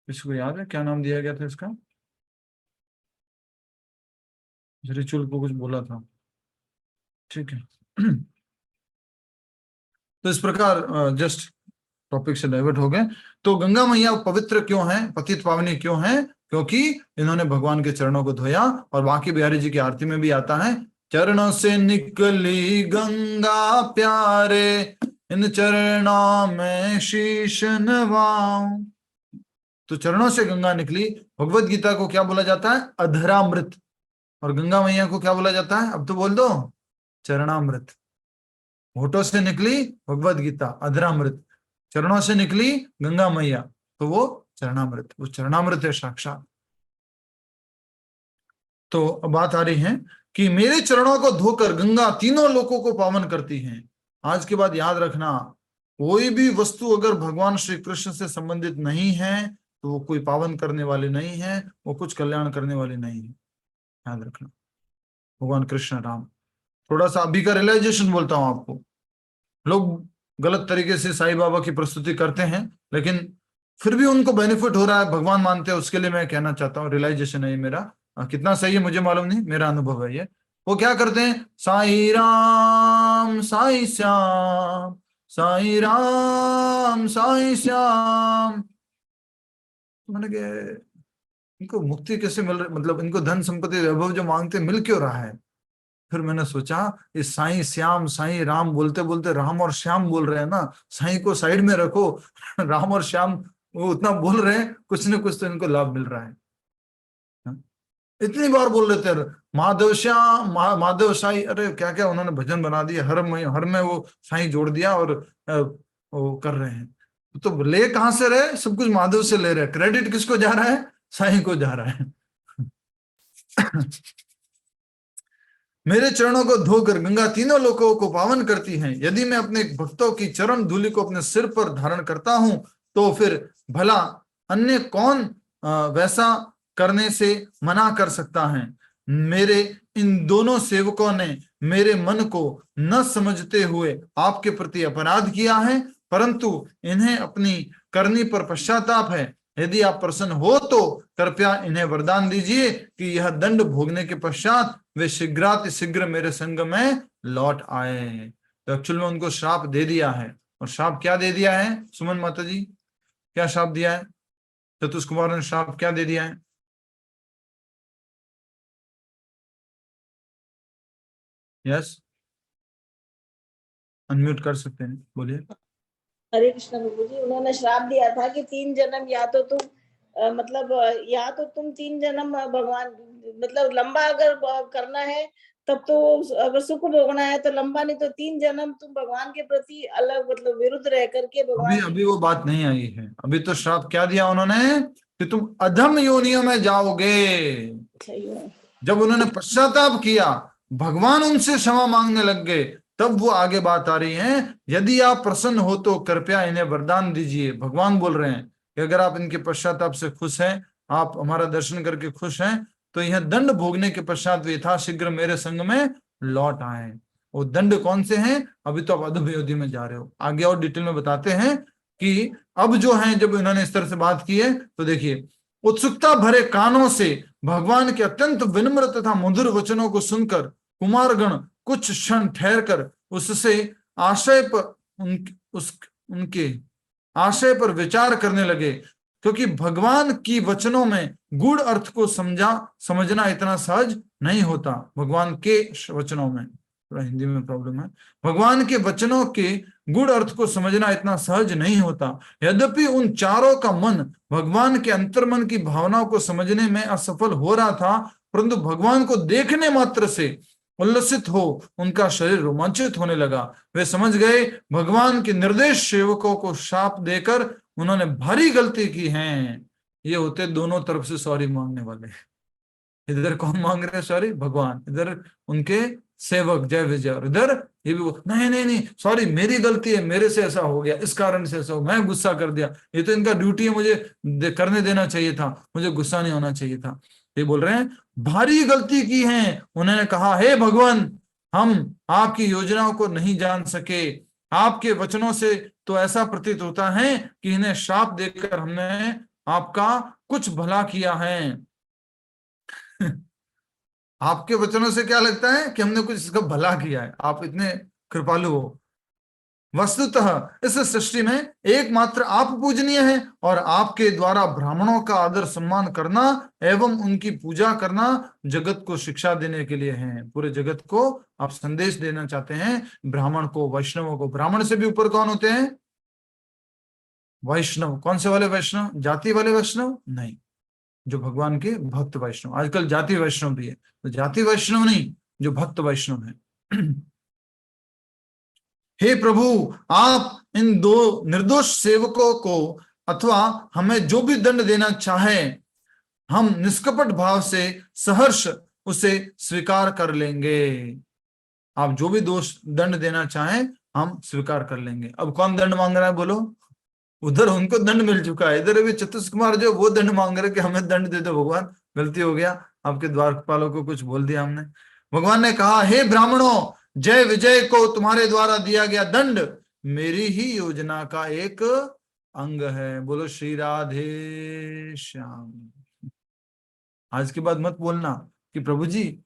किसी को याद है क्या नाम दिया गया था इसका? रिचुअल को कुछ बोला था, ठीक है। तो इस प्रकार जस्ट टॉपिक से डाइवर्ट हो गए। तो गंगा मैया पवित्र क्यों है, पतित पावनी क्यों है? क्योंकि इन्होंने भगवान के चरणों को धोया। और बाकी बिहारी जी की आरती में भी आता है, चरणों से निकली गंगा प्यारे, इन चरणों में शीश नवाऊं। तो चरणों से गंगा निकली। भगवत गीता को क्या बोला जाता है? अधरामृत। और गंगा मैया को क्या बोला जाता है? अब तो बोल दो, चरणामृत। होठों से निकली भगवत गीता, अधरामृत। चरणों से निकली गंगा मैया, तो वो चरणामृत, वो चरणामृत है साक्षात। तो अब बात आ रही है कि मेरे चरणों को धोकर गंगा तीनों लोकों को पावन करती हैं। आज के बाद याद रखना, कोई भी वस्तु अगर भगवान श्री कृष्ण से संबंधित नहीं है तो वो कोई पावन करने वाली नहीं है, वो कुछ कल्याण करने वाली नहीं है। याद रखना, भगवान कृष्ण राम। थोड़ा सा अभी का रियलाइजेशन बोलता हूं आपको। लोग गलत तरीके से साईं बाबा की प्रस्तुति करते हैं, लेकिन फिर भी उनको बेनिफिट हो रहा है, भगवान मानते हैं, उसके लिए मैं कहना चाहता हूँ, रियलाइजेशन है ये मेरा। कितना सही है मुझे मालूम नहीं, मेरा अनुभव है ये। वो क्या करते हैं? साईं राम साईं श्याम, साईं राम साईं श्याम। मैंने कहा इनको मुक्ति कैसे मिल रही, मतलब इनको धन संपत्ति वैभव जो मांगते मिल क्यों रहा है? फिर मैंने सोचा, ये साईं श्याम साईं राम बोलते बोलते राम और श्याम बोल रहे हैं ना, साईं को साइड में रखो, राम और श्याम वो उतना बोल रहे हैं, कुछ न कुछ तो इनको लाभ मिल रहा है। इतनी बार बोल रहे थे माधव श्याम माधव साईं, अरे क्या क्या उन्होंने भजन बना दिया, हर में वो साईं जोड़ दिया और वो कर रहे हैं। तो ले कहां से रहे? सब कुछ माधव से ले रहे हैं। क्रेडिट किसको जा रहा है? साईं को जा रहा है। मेरे चरणों को धोकर गंगा तीनों लोकों को पावन करती हैं। यदि मैं अपने भक्तों की चरण धूलि को अपने सिर पर धारण करता हूं तो फिर भला अन्य कौन वैसा करने से मना कर सकता है? मेरे इन दोनों सेवकों ने मेरे मन को न समझते हुए आपके प्रति अपराध किया है, परंतु इन्हें अपनी करनी पर पश्चाताप है। यदि आप प्रसन्न हो तो कृपया इन्हें वरदान दीजिए कि यह दंड भोगने के पश्चात वे शीघ्रातिशीघ्र मेरे संग में लौट आए। तो एक्चुअल में उनको श्राप दे दिया है। और श्राप क्या दे दिया है सुमन माता जी, क्या श्राप दिया है? चतुष कुमार ने श्राप क्या दे दिया है? यस, अनम्यूट कर सकते हैं, बोलिए। हरे कृष्ण प्रभु जी, उन्होंने श्राप दिया था कि 3 जन्म या तो तुम या तो तुम 3 जन्म भगवान मतलब लंबा अगर करना है तब तो अगर सुख भोगना है तो लंबा, नहीं तो 3 जन्म तुम भगवान के प्रति अलग मतलब विरुद्ध रह करके भगवान। अभी वो बात नहीं आई है। अभी तो श्राप क्या दिया उन्होंने कि तुम अधम योनियों में जाओगे। जब उन्होंने पश्चाताप किया, भगवान उनसे क्षमा मांगने लग गए, तब वो आगे बात आ रही है, यदि आप प्रसन्न हो तो कृपया इन्हें वरदान दीजिए। भगवान बोल रहे हैं कि अगर आप इनके पश्चाताप से खुश हैं, आप हमारा दर्शन करके खुश हैं, तो यह दंड भोगने के पश्चात वे यथाशीघ्र मेरे संग में लौट आए। वो दंड कौन से हैं? अभी तो आप अधोगति में जा रहे हो। आगे और डिटेल में बताते हैं कि अब जो है, जब इन्होंने इस तरह से बात की है तो देखिए, उत्सुकता भरे कानों से भगवान के अत्यंत विनम्र तथा मधुर वचनों को सुनकर कुमारगण कुछ क्षण ठहरकर उससे आशय पर उनके आशय पर विचार करने लगे, क्योंकि भगवान की वचनों में गूढ़ अर्थ को समझना इतना सहज नहीं होता। भगवान के वचनों में, थोड़ा हिंदी में प्रॉब्लम है, भगवान के वचनों के गूढ़ अर्थ को समझना इतना सहज नहीं होता। यद्यपि उन चारों का मन भगवान के अंतर्मन की भावनाओं को समझने में असफल हो रहा था, परंतु भगवान को देखने मात्र से उल्लसित हो उनका शरीर रोमांचित होने लगा। वे समझ गए भगवान के निर्देश सेवकों को शाप देकर उन्होंने भारी गलती की है। ये होते दोनों तरफ से सॉरी मांगने वाले। इधर कौन मांग रहे सॉरी? भगवान। इधर उनके सेवक जय विजय, और इधर ये भी नहीं नहीं नहीं सॉरी, मेरी गलती है, मेरे से ऐसा हो गया, इस कारण से ऐसा हो, मैं गुस्सा कर दिया, ये तो इनका ड्यूटी है, मुझे करने देना चाहिए था, मुझे गुस्सा नहीं होना चाहिए था। ये बोल रहे हैं भारी गलती की है। उन्होंने कहा, हे भगवान, हम आपकी योजनाओं को नहीं जान सके। आपके वचनों से तो ऐसा प्रतीत होता है कि इन्हें श्राप देकर हमने आपका कुछ भला किया है। आपके वचनों से क्या लगता है कि हमने कुछ इसका भला किया है, आप इतने कृपालु हो। वस्तुतः इस सृष्टि में एकमात्र आप पूजनीय हैं, और आपके द्वारा ब्राह्मणों का आदर सम्मान करना एवं उनकी पूजा करना जगत को शिक्षा देने के लिए है। पूरे जगत को आप संदेश देना चाहते हैं, ब्राह्मण को, वैष्णवों को। ब्राह्मण से भी ऊपर कौन होते हैं? वैष्णव। कौन से वाले वैष्णव? जाति वाले वैष्णव नहीं, जो भगवान के भक्त वैष्णव। आजकल जाति वैष्णव भी है, तो जाति वैष्णव नहीं, जो भक्त वैष्णव है। हे प्रभु, आप इन दो निर्दोष सेवकों को अथवा हमें जो भी दंड देना चाहे, हम निष्कपट भाव से सहर्ष उसे स्वीकार कर लेंगे। आप जो भी दंड देना चाहें हम स्वीकार कर लेंगे। अब कौन दंड मांग रहा है बोलो? उधर उनको दंड मिल चुका है, इधर अभी चतुष कुमार जो वो दंड मांग रहे कि हमें दंड दे दो भगवान, गलती हो गया, आपके द्वारपालों को कुछ बोल दिया हमने। भगवान ने कहा, हे ब्राह्मणों, जय विजय को तुम्हारे द्वारा दिया गया दंड मेरी ही योजना का एक अंग है। बोलो श्री राधे श्याम। आज के बाद मत बोलना कि प्रभु जी,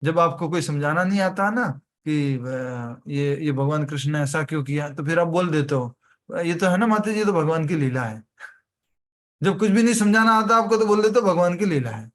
जब आपको कोई समझाना नहीं आता ना कि ये भगवान कृष्ण ने ऐसा क्यों किया, तो फिर आप बोल देते हो ये तो है ना माता जी, तो भगवान की लीला है। जब कुछ भी नहीं समझाना आता आपको तो बोल देते हो भगवान की लीला है।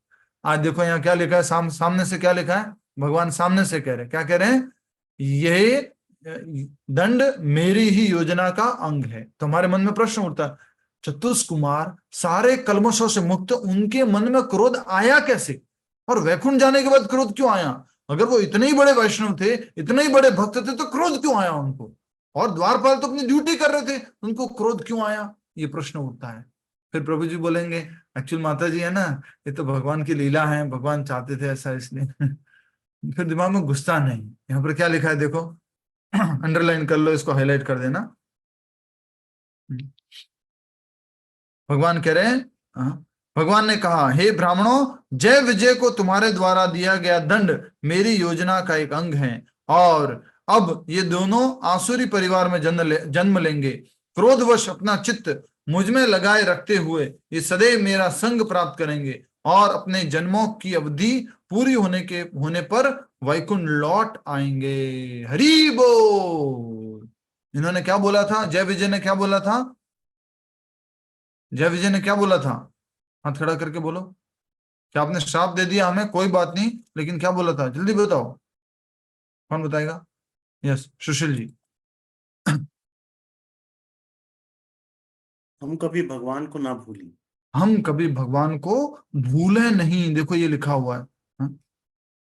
आज देखो यहाँ क्या लिखा है, सामने से क्या लिखा है? भगवान सामने से कह रहे, क्या कह रहे हैं? ये दंड मेरी ही योजना का अंग है। तो हमारे मन में प्रश्न उठता है, चतुष कुमार सारे कल्मशों से मुक्त, उनके मन में क्रोध आया कैसे? और वैकुंठ जाने के बाद क्रोध क्यों आया? अगर वो इतने ही बड़े वैष्णव थे, इतने ही बड़े भक्त थे, तो क्रोध क्यों आया उनको? और द्वारपाल तो अपनी ड्यूटी कर रहे थे, उनको क्रोध क्यों आया? ये प्रश्न उठता है। फिर प्रभु जी बोलेंगे, एक्चुअल माता जी है ना, ये तो भगवान की लीला है, भगवान चाहते थे ऐसा इसलिए। फिर दिमाग में घुसता नहीं। यहाँ पर क्या लिखा है देखो, अंडरलाइन कर लो, इसको हाईलाइट कर देना। भगवान कह रहे हैं, भगवान ने कहा, हे ब्राह्मणों, जय विजय को तुम्हारे द्वारा दिया गया दंड मेरी योजना का एक अंग है, और अब ये दोनों आसुरी परिवार में जन्म लेंगे। क्रोधवश अपना चित्त मुझ में लगाए रखते हुए ये सदैव मेरा संग प्राप्त करेंगे, और अपने जन्मों की अवधि पूरी होने पर वैकुंठ लौट आएंगे। हरि बोल। इन्होंने क्या बोला था? जय विजय ने क्या बोला था? जय विजय ने क्या बोला था? हाथ खड़ा करके बोलो। क्या आपने श्राप दे दिया हमें? कोई बात नहीं, लेकिन क्या बोला था? जल्दी बताओ, कौन बताएगा? यस, सुशील जी। हम कभी भगवान को ना भूलें। हम कभी भगवान को भूले नहीं। देखो ये लिखा हुआ है हाँ?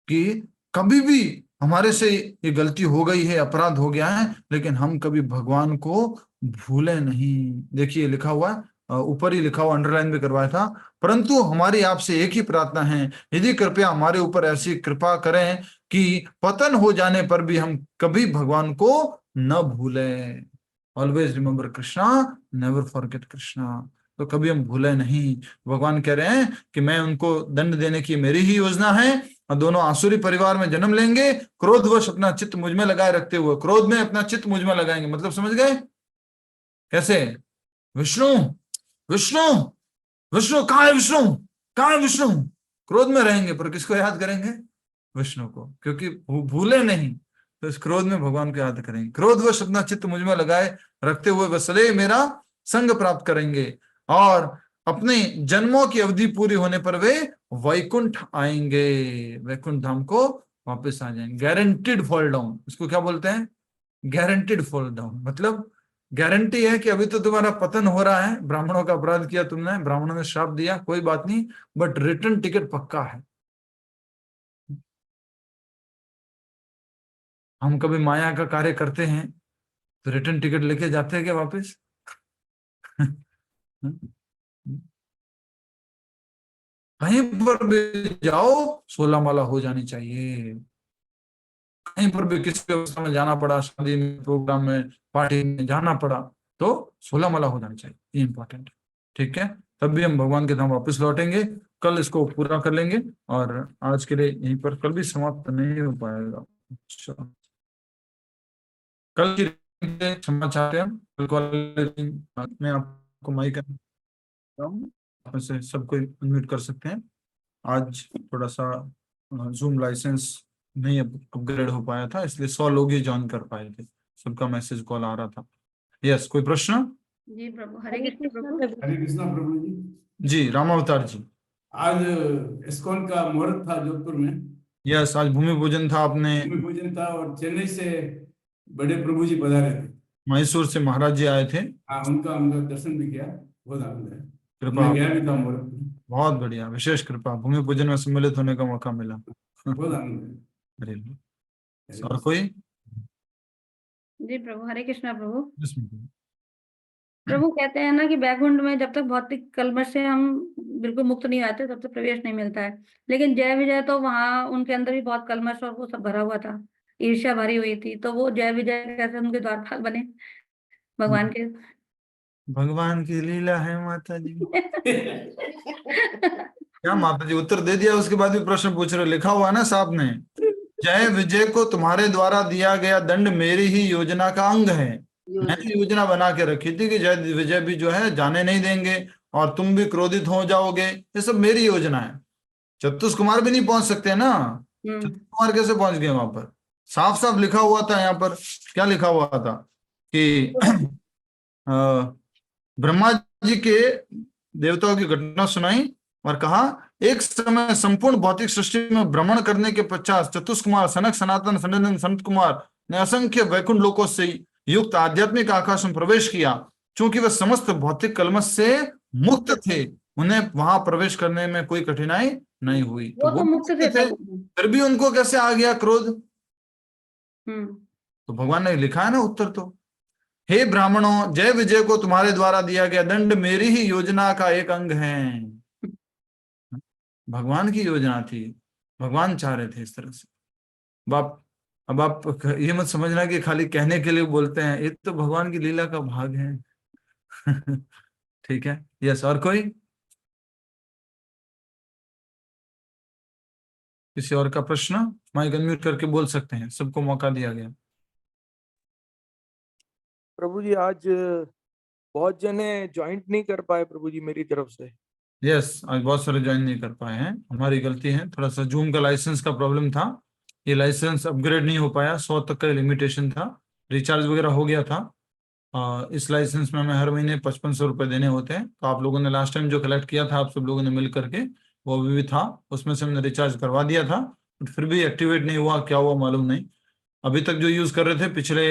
कि कभी भी हमारे से ये गलती हो गई है, अपराध हो गया है, लेकिन हम कभी भगवान को भूले नहीं। देखिए लिखा हुआ है, ऊपर ही लिखा हुआ, अंडरलाइन भी करवाया था। परंतु हमारी आपसे एक ही प्रार्थना है, यदि कृपया हमारे ऊपर ऐसी कृपा करें कि पतन हो जाने पर भी हम कभी भगवान को न भूलें। Always remember Krishna, never forget Krishna. तो कभी हम भूले नहीं। भगवान कह रहे हैं कि मैं उनको दंड देने की मेरी ही योजना है, और दोनों आसुरी परिवार में जन्म लेंगे, क्रोधवश अपना चित्त मुझ में लगाए रखते हुए, क्रोध में अपना चित्त मुझ में लगाएंगे। मतलब समझ गए कैसे? विष्णु विष्णु विष्णु, कहाँ है विष्णु, कहाँ है विष्णु? क्रोध में रहेंगे, पर किसको याद करेंगे? विष्णु को, क्योंकि भूले नहीं। तो इस क्रोध में भगवान को याद करेंगे। क्रोधवश अपना चित्त मुझ में लगाए रखते हुए वसले मेरा संग प्राप्त करेंगे, और अपने जन्मों की अवधि पूरी होने पर वे वैकुंठ आएंगे, वैकुंठ धाम को वापस आ जाएंगे। गारंटीड फॉल डाउन, इसको क्या बोलते हैं? Guaranteed fall down. मतलब गारंटी है कि अभी तो तुम्हारा पतन हो रहा है, ब्राह्मणों का अपराध किया तुमने, ब्राह्मणों ने श्राप दिया, कोई बात नहीं, बट रिटर्न टिकट पक्का है। हम कभी माया का कार्य करते हैं तो रिटर्न टिकट लेके जाते हैं क्या वापस? कहीं पर भी जाओ 16 माला हो जानी चाहिए। कहीं पर भी किसी व्यवस्था में जाना पड़ा, शादी में, प्रोग्राम में, पार्टी में जाना पड़ा, तो 16 माला हो जानी चाहिए। ये इंपॉर्टेंट है, ठीक है? तब भी हम भगवान के धाम वापस लौटेंगे। कल इसको पूरा कर लेंगे, और आज के लिए यहीं पर, कल भी समाप्त नहीं हो पाएगा। अच्छा, कल की क्षमा चाहते हैं हम। कल मैं आपको माइक से सबको अनम्यूट कर सकते हैं। आज थोड़ा सा जूम लाइसेंस नहीं अपग्रेड हो पाया था, इसलिए 100 लोग ही ज्वाइन कर पाए थे। सबका मैसेज कॉल आ रहा था। यस, कोई प्रश्न? जी प्रभु, हरे कृष्ण प्रभु। हरे कृष्णा प्रभु जी। जी, रामावतार जी। आज इस्कॉन का मुहूर्त था जोधपुर में। यस, आज भूमि पूजन था। आपने भूमि पूजन था, और चेन्नई से बड़े प्रभु जी पधारे थे। मैसूर से महाराज जी आए थे। हाँ, उनका दर्शन भी किया, बहुत आनंद है। कृपा, मैं गया भी था मुहूर्त में। बहुत बढ़िया, विशेष कृपा, भूमि पूजन में सम्मिलित होने का मौका मिला। बहुत आनंद है। और कोई? जी प्रभु, हरे कृष्णा प्रभु। जिसमें प्रभु कहते हैं ना कि बैकुंठ में जब तक भौतिक कलमश से हम बिल्कुल मुक्त नहीं आते तब तक प्रवेश नहीं मिलता है। लेकिन जय विजय तो वहां उनके अंदर भी बहुत कलमश और वो सब भरा हुआ था, ईर्ष्या भरी हुई थी, तो वो जय विजय कैसे उनके द्वारपाल बने भगवान के? भगवान की लीला है माता जी। क्या माता जी, उत्तर दे दिया, उसके बाद भी प्रश्न पूछ रहे? लिखा हुआ है ना साहब ने, जय विजय को तुम्हारे द्वारा दिया गया दंड मेरी ही योजना का अंग है। मैंने योजना बना के रखी थी कि जय विजय भी जो है जाने नहीं देंगे, और तुम भी क्रोधित हो जाओगे। ये सब मेरी योजना है। चतुष कुमार भी नहीं पहुंच सकते ना। चतुष कुमार कैसे पहुंच गए वहां पर? साफ साफ लिखा हुआ था यहाँ पर। क्या लिखा हुआ था कि ब्रह्मा जी के देवताओं की घटना सुनाई और कहा, एक समय संपूर्ण भौतिक सृष्टि में भ्रमण करने के पश्चात चतुष कुमार सनक सनातन सनंदन संत कुमार ने असंख्य वैकुंठ लोकों से युक्त आध्यात्मिक आकाश में प्रवेश किया। चूंकि वह समस्त भौतिक कलमश से मुक्त थे, उन्हें वहां प्रवेश करने में कोई कठिनाई नहीं हुई। वो तो मुक्त थे, फिर भी उनको कैसे आ गया क्रोध? तो भगवान ने लिखा है ना उत्तर तो, हे ब्राह्मणों, जय विजय को तुम्हारे द्वारा दिया गया दंड मेरी ही योजना का एक अंग है। भगवान की योजना थी, भगवान चाह रहे थे इस तरह से। अब आप ये मत समझना कि खाली कहने के लिए बोलते हैं, ये तो भगवान की लीला का भाग है। ठीक है, यस। और कोई? किसी और का प्रश्न? माइक अनम्यूट करके बोल सकते हैं, सबको मौका दिया गया। प्रभु जी, आज बहुत जने ज्वाइंट नहीं कर पाए प्रभु जी मेरी तरफ से। यस, आज बहुत सारे ज्वाइन नहीं कर पाए हैं, हमारी गलती है, थोड़ा सा जूम का लाइसेंस का प्रॉब्लम था, ये लाइसेंस अपग्रेड नहीं हो पाया, 100 तक का लिमिटेशन था, रिचार्ज वगैरह हो गया था। इस लाइसेंस में हमें हर महीने 5500 रुपये देने होते हैं, तो आप लोगों ने लास्ट टाइम जो कलेक्ट किया था आप सब लोगों ने मिल करके, वो अभी भी था, उसमें से हमने रिचार्ज करवा दिया था, बट फिर भी एक्टिवेट नहीं हुआ, क्या हुआ मालूम नहीं। अभी तक जो यूज कर रहे थे पिछले,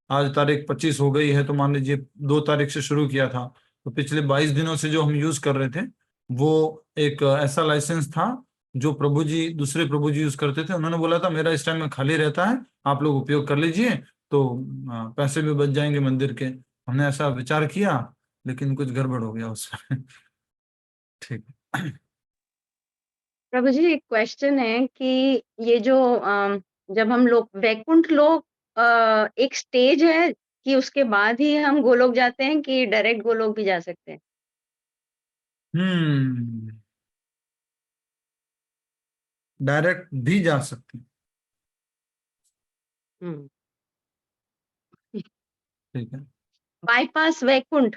आज तारीख 25 हो गई है, तो मान लीजिए 2 तारीख से शुरू किया था, तो पिछले 22 दिनों से जो हम यूज कर रहे थे वो एक ऐसा लाइसेंस था जो प्रभु जी, दूसरे प्रभु जी यूज करते थे, उन्होंने बोला था मेरा इस टाइम में खाली रहता है, आप लोग उपयोग कर लीजिए, तो पैसे भी बच जाएंगे मंदिर के। हमने ऐसा विचार किया, लेकिन कुछ गड़बड़ हो गया उसमें। ठीक है। प्रभु जी, एक क्वेश्चन है कि ये जो जब हम लोग वैकुंठ लोग एक स्टेज है कि उसके बाद ही हम गोलोक जाते हैं कि डायरेक्ट गोलोक भी जा सकते हैं? डायरेक्ट भी जा सकती, ठीक है, बाईपास वैकुंठ।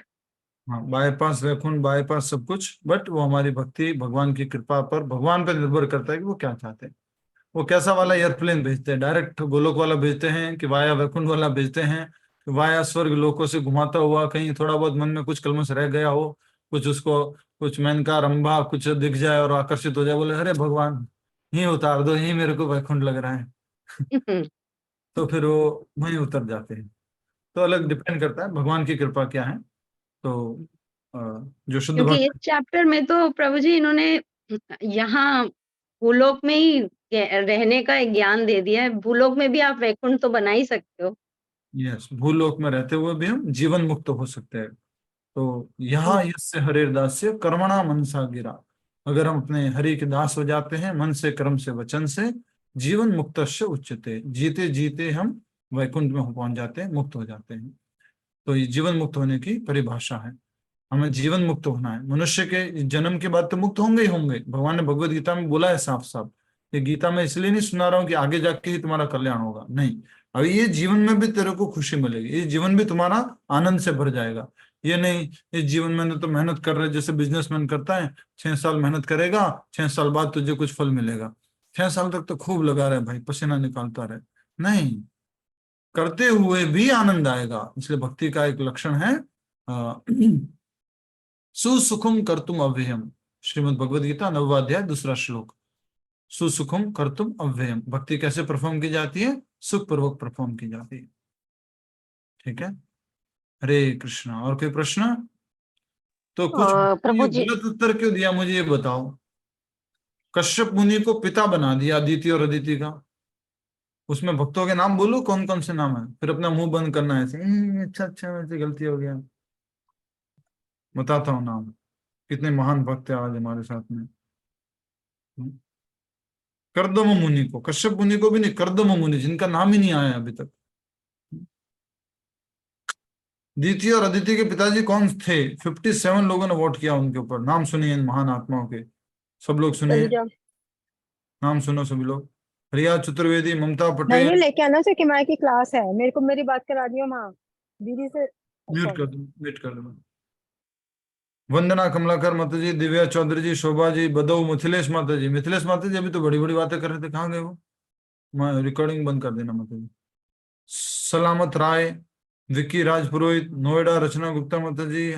हाँ, बाईपास वैकुंठ, बाईपास सब कुछ, बट वो हमारी भक्ति, भगवान की कृपा पर, भगवान पर निर्भर करता है कि वो क्या चाहते हैं, वो कैसा वाला एयरप्लेन भेजते हैं, डायरेक्ट गोलोक वाला भेजते हैं कि वाया वैकुंठ वाला भेजते हैं, कि वाया स्वर्ग लोकों से घुमाता हुआ, कहीं थोड़ा बहुत मन में कुछ कलमश रह गया हो, कुछ उसको, कुछ मेनका रंभा कुछ दिख जाए और आकर्षित हो जाए, बोले अरे भगवान यही उतार दो, यही मेरे को वैकुंठ लग रहा है। तो फिर वो वहीं उतर जाते हैं। तो अलग डिपेंड करता है भगवान की कृपा क्या है। तो जो शुद्ध क्योंकि इस भक्त, चैप्टर में तो प्रभु जी इन्होंने यहाँ भूलोक में ही रहने का एक ज्ञान दे दिया है, भूलोक में भी आप वैकुंठ तो बना ही सकते हो। यस, भूलोक में रहते हुए भी हम जीवन मुक्त हो सकते हैं। तो यहाँ यस्य हरेर दास्य कर्मणा मनसा गिरा, अगर हम अपने हरि के दास हो जाते हैं, मन से, कर्म से, वचन से, जीवन मुक्तस्य उच्यते, जीते जीते हम वैकुंठ में पहुंच जाते हैं, मुक्त हो जाते हैं। तो ये जीवन मुक्त होने की परिभाषा है, हमें जीवन मुक्त होना है। मनुष्य के जन्म के बाद तो मुक्त होंगे ही होंगे, भगवान ने भगवत गीता में बोला है साफ साफ। ये गीता में इसलिए नहीं सुना रहा हूँ कि आगे जाके ही तुम्हारा कल्याण होगा, नहीं, अभी ये जीवन में भी तेरे को खुशी मिलेगी, ये जीवन भी तुम्हारा आनंद से भर जाएगा। ये नहीं इस जीवन में तो मेहनत कर रहे, जैसे बिजनेसमैन करता है, 6 साल मेहनत करेगा, 6 साल बाद तुझे कुछ फल मिलेगा, 6 साल तक तो खूब लगा रहे भाई, पसीना निकालता रहे, नहीं, करते हुए भी आनंद आएगा। इसलिए भक्ति का एक लक्षण है सुसुखम कर्तुम अव्ययम, श्रीमद् भगवद गीता 9वां अध्याय 2रा श्लोक। सुसुखम कर्तुम अव्ययम, भक्ति कैसे परफॉर्म की जाती है? सुख पूर्वक परफॉर्म की जाती है। ठीक है, हरे कृष्णा। और कोई प्रश्न? तो कुछ प्रभु जी, गलत उत्तर क्यों दिया मुझे ये बताओ। कश्यप मुनि को पिता बना दिया अदिति और अदिति का, उसमें भक्तों के नाम बोलो कौन कौन से नाम है, फिर अपना मुंह बंद करना है ऐसे, अच्छा अच्छा मेरे से गलती हो गया, बताता हूँ नाम, कितने महान भक्त है आज हमारे साथ में। कर्दम मुनि को, कश्यप मुनि को भी नहीं, कर्दम मुनि जिनका नाम ही नहीं आया अभी तक। द्वितीय और अदिति के पिताजी कौन थे? 57 लोगों ने वोट किया उनके ऊपर। नाम सुनिए इन महान आत्माओं के, सब लोग सुनिए, नाम सुनो सभी लोग। रिया चतुर्वेदी, ममता नहीं पटेल, लेके आना से कि माँ की क्लास है, मेरे को मेरी बात करा दियो माँ दीदी से। म्यूट कर दो, वेट कर दो। वंदना कमलाकर माता जी, दिव्या चौधरी जी, शोभा जी, बदऊ, मिथिलेश माता जी। मिथिलेश माता जी अभी तो बड़ी बड़ी बातें कर रहे थे, कहाँ गए वो? मैं रिकॉर्डिंग बंद कर देना माता जी। सलामत राय, विक्की राज पुरोहित, नोएडा रचना गुप्ता माता जी,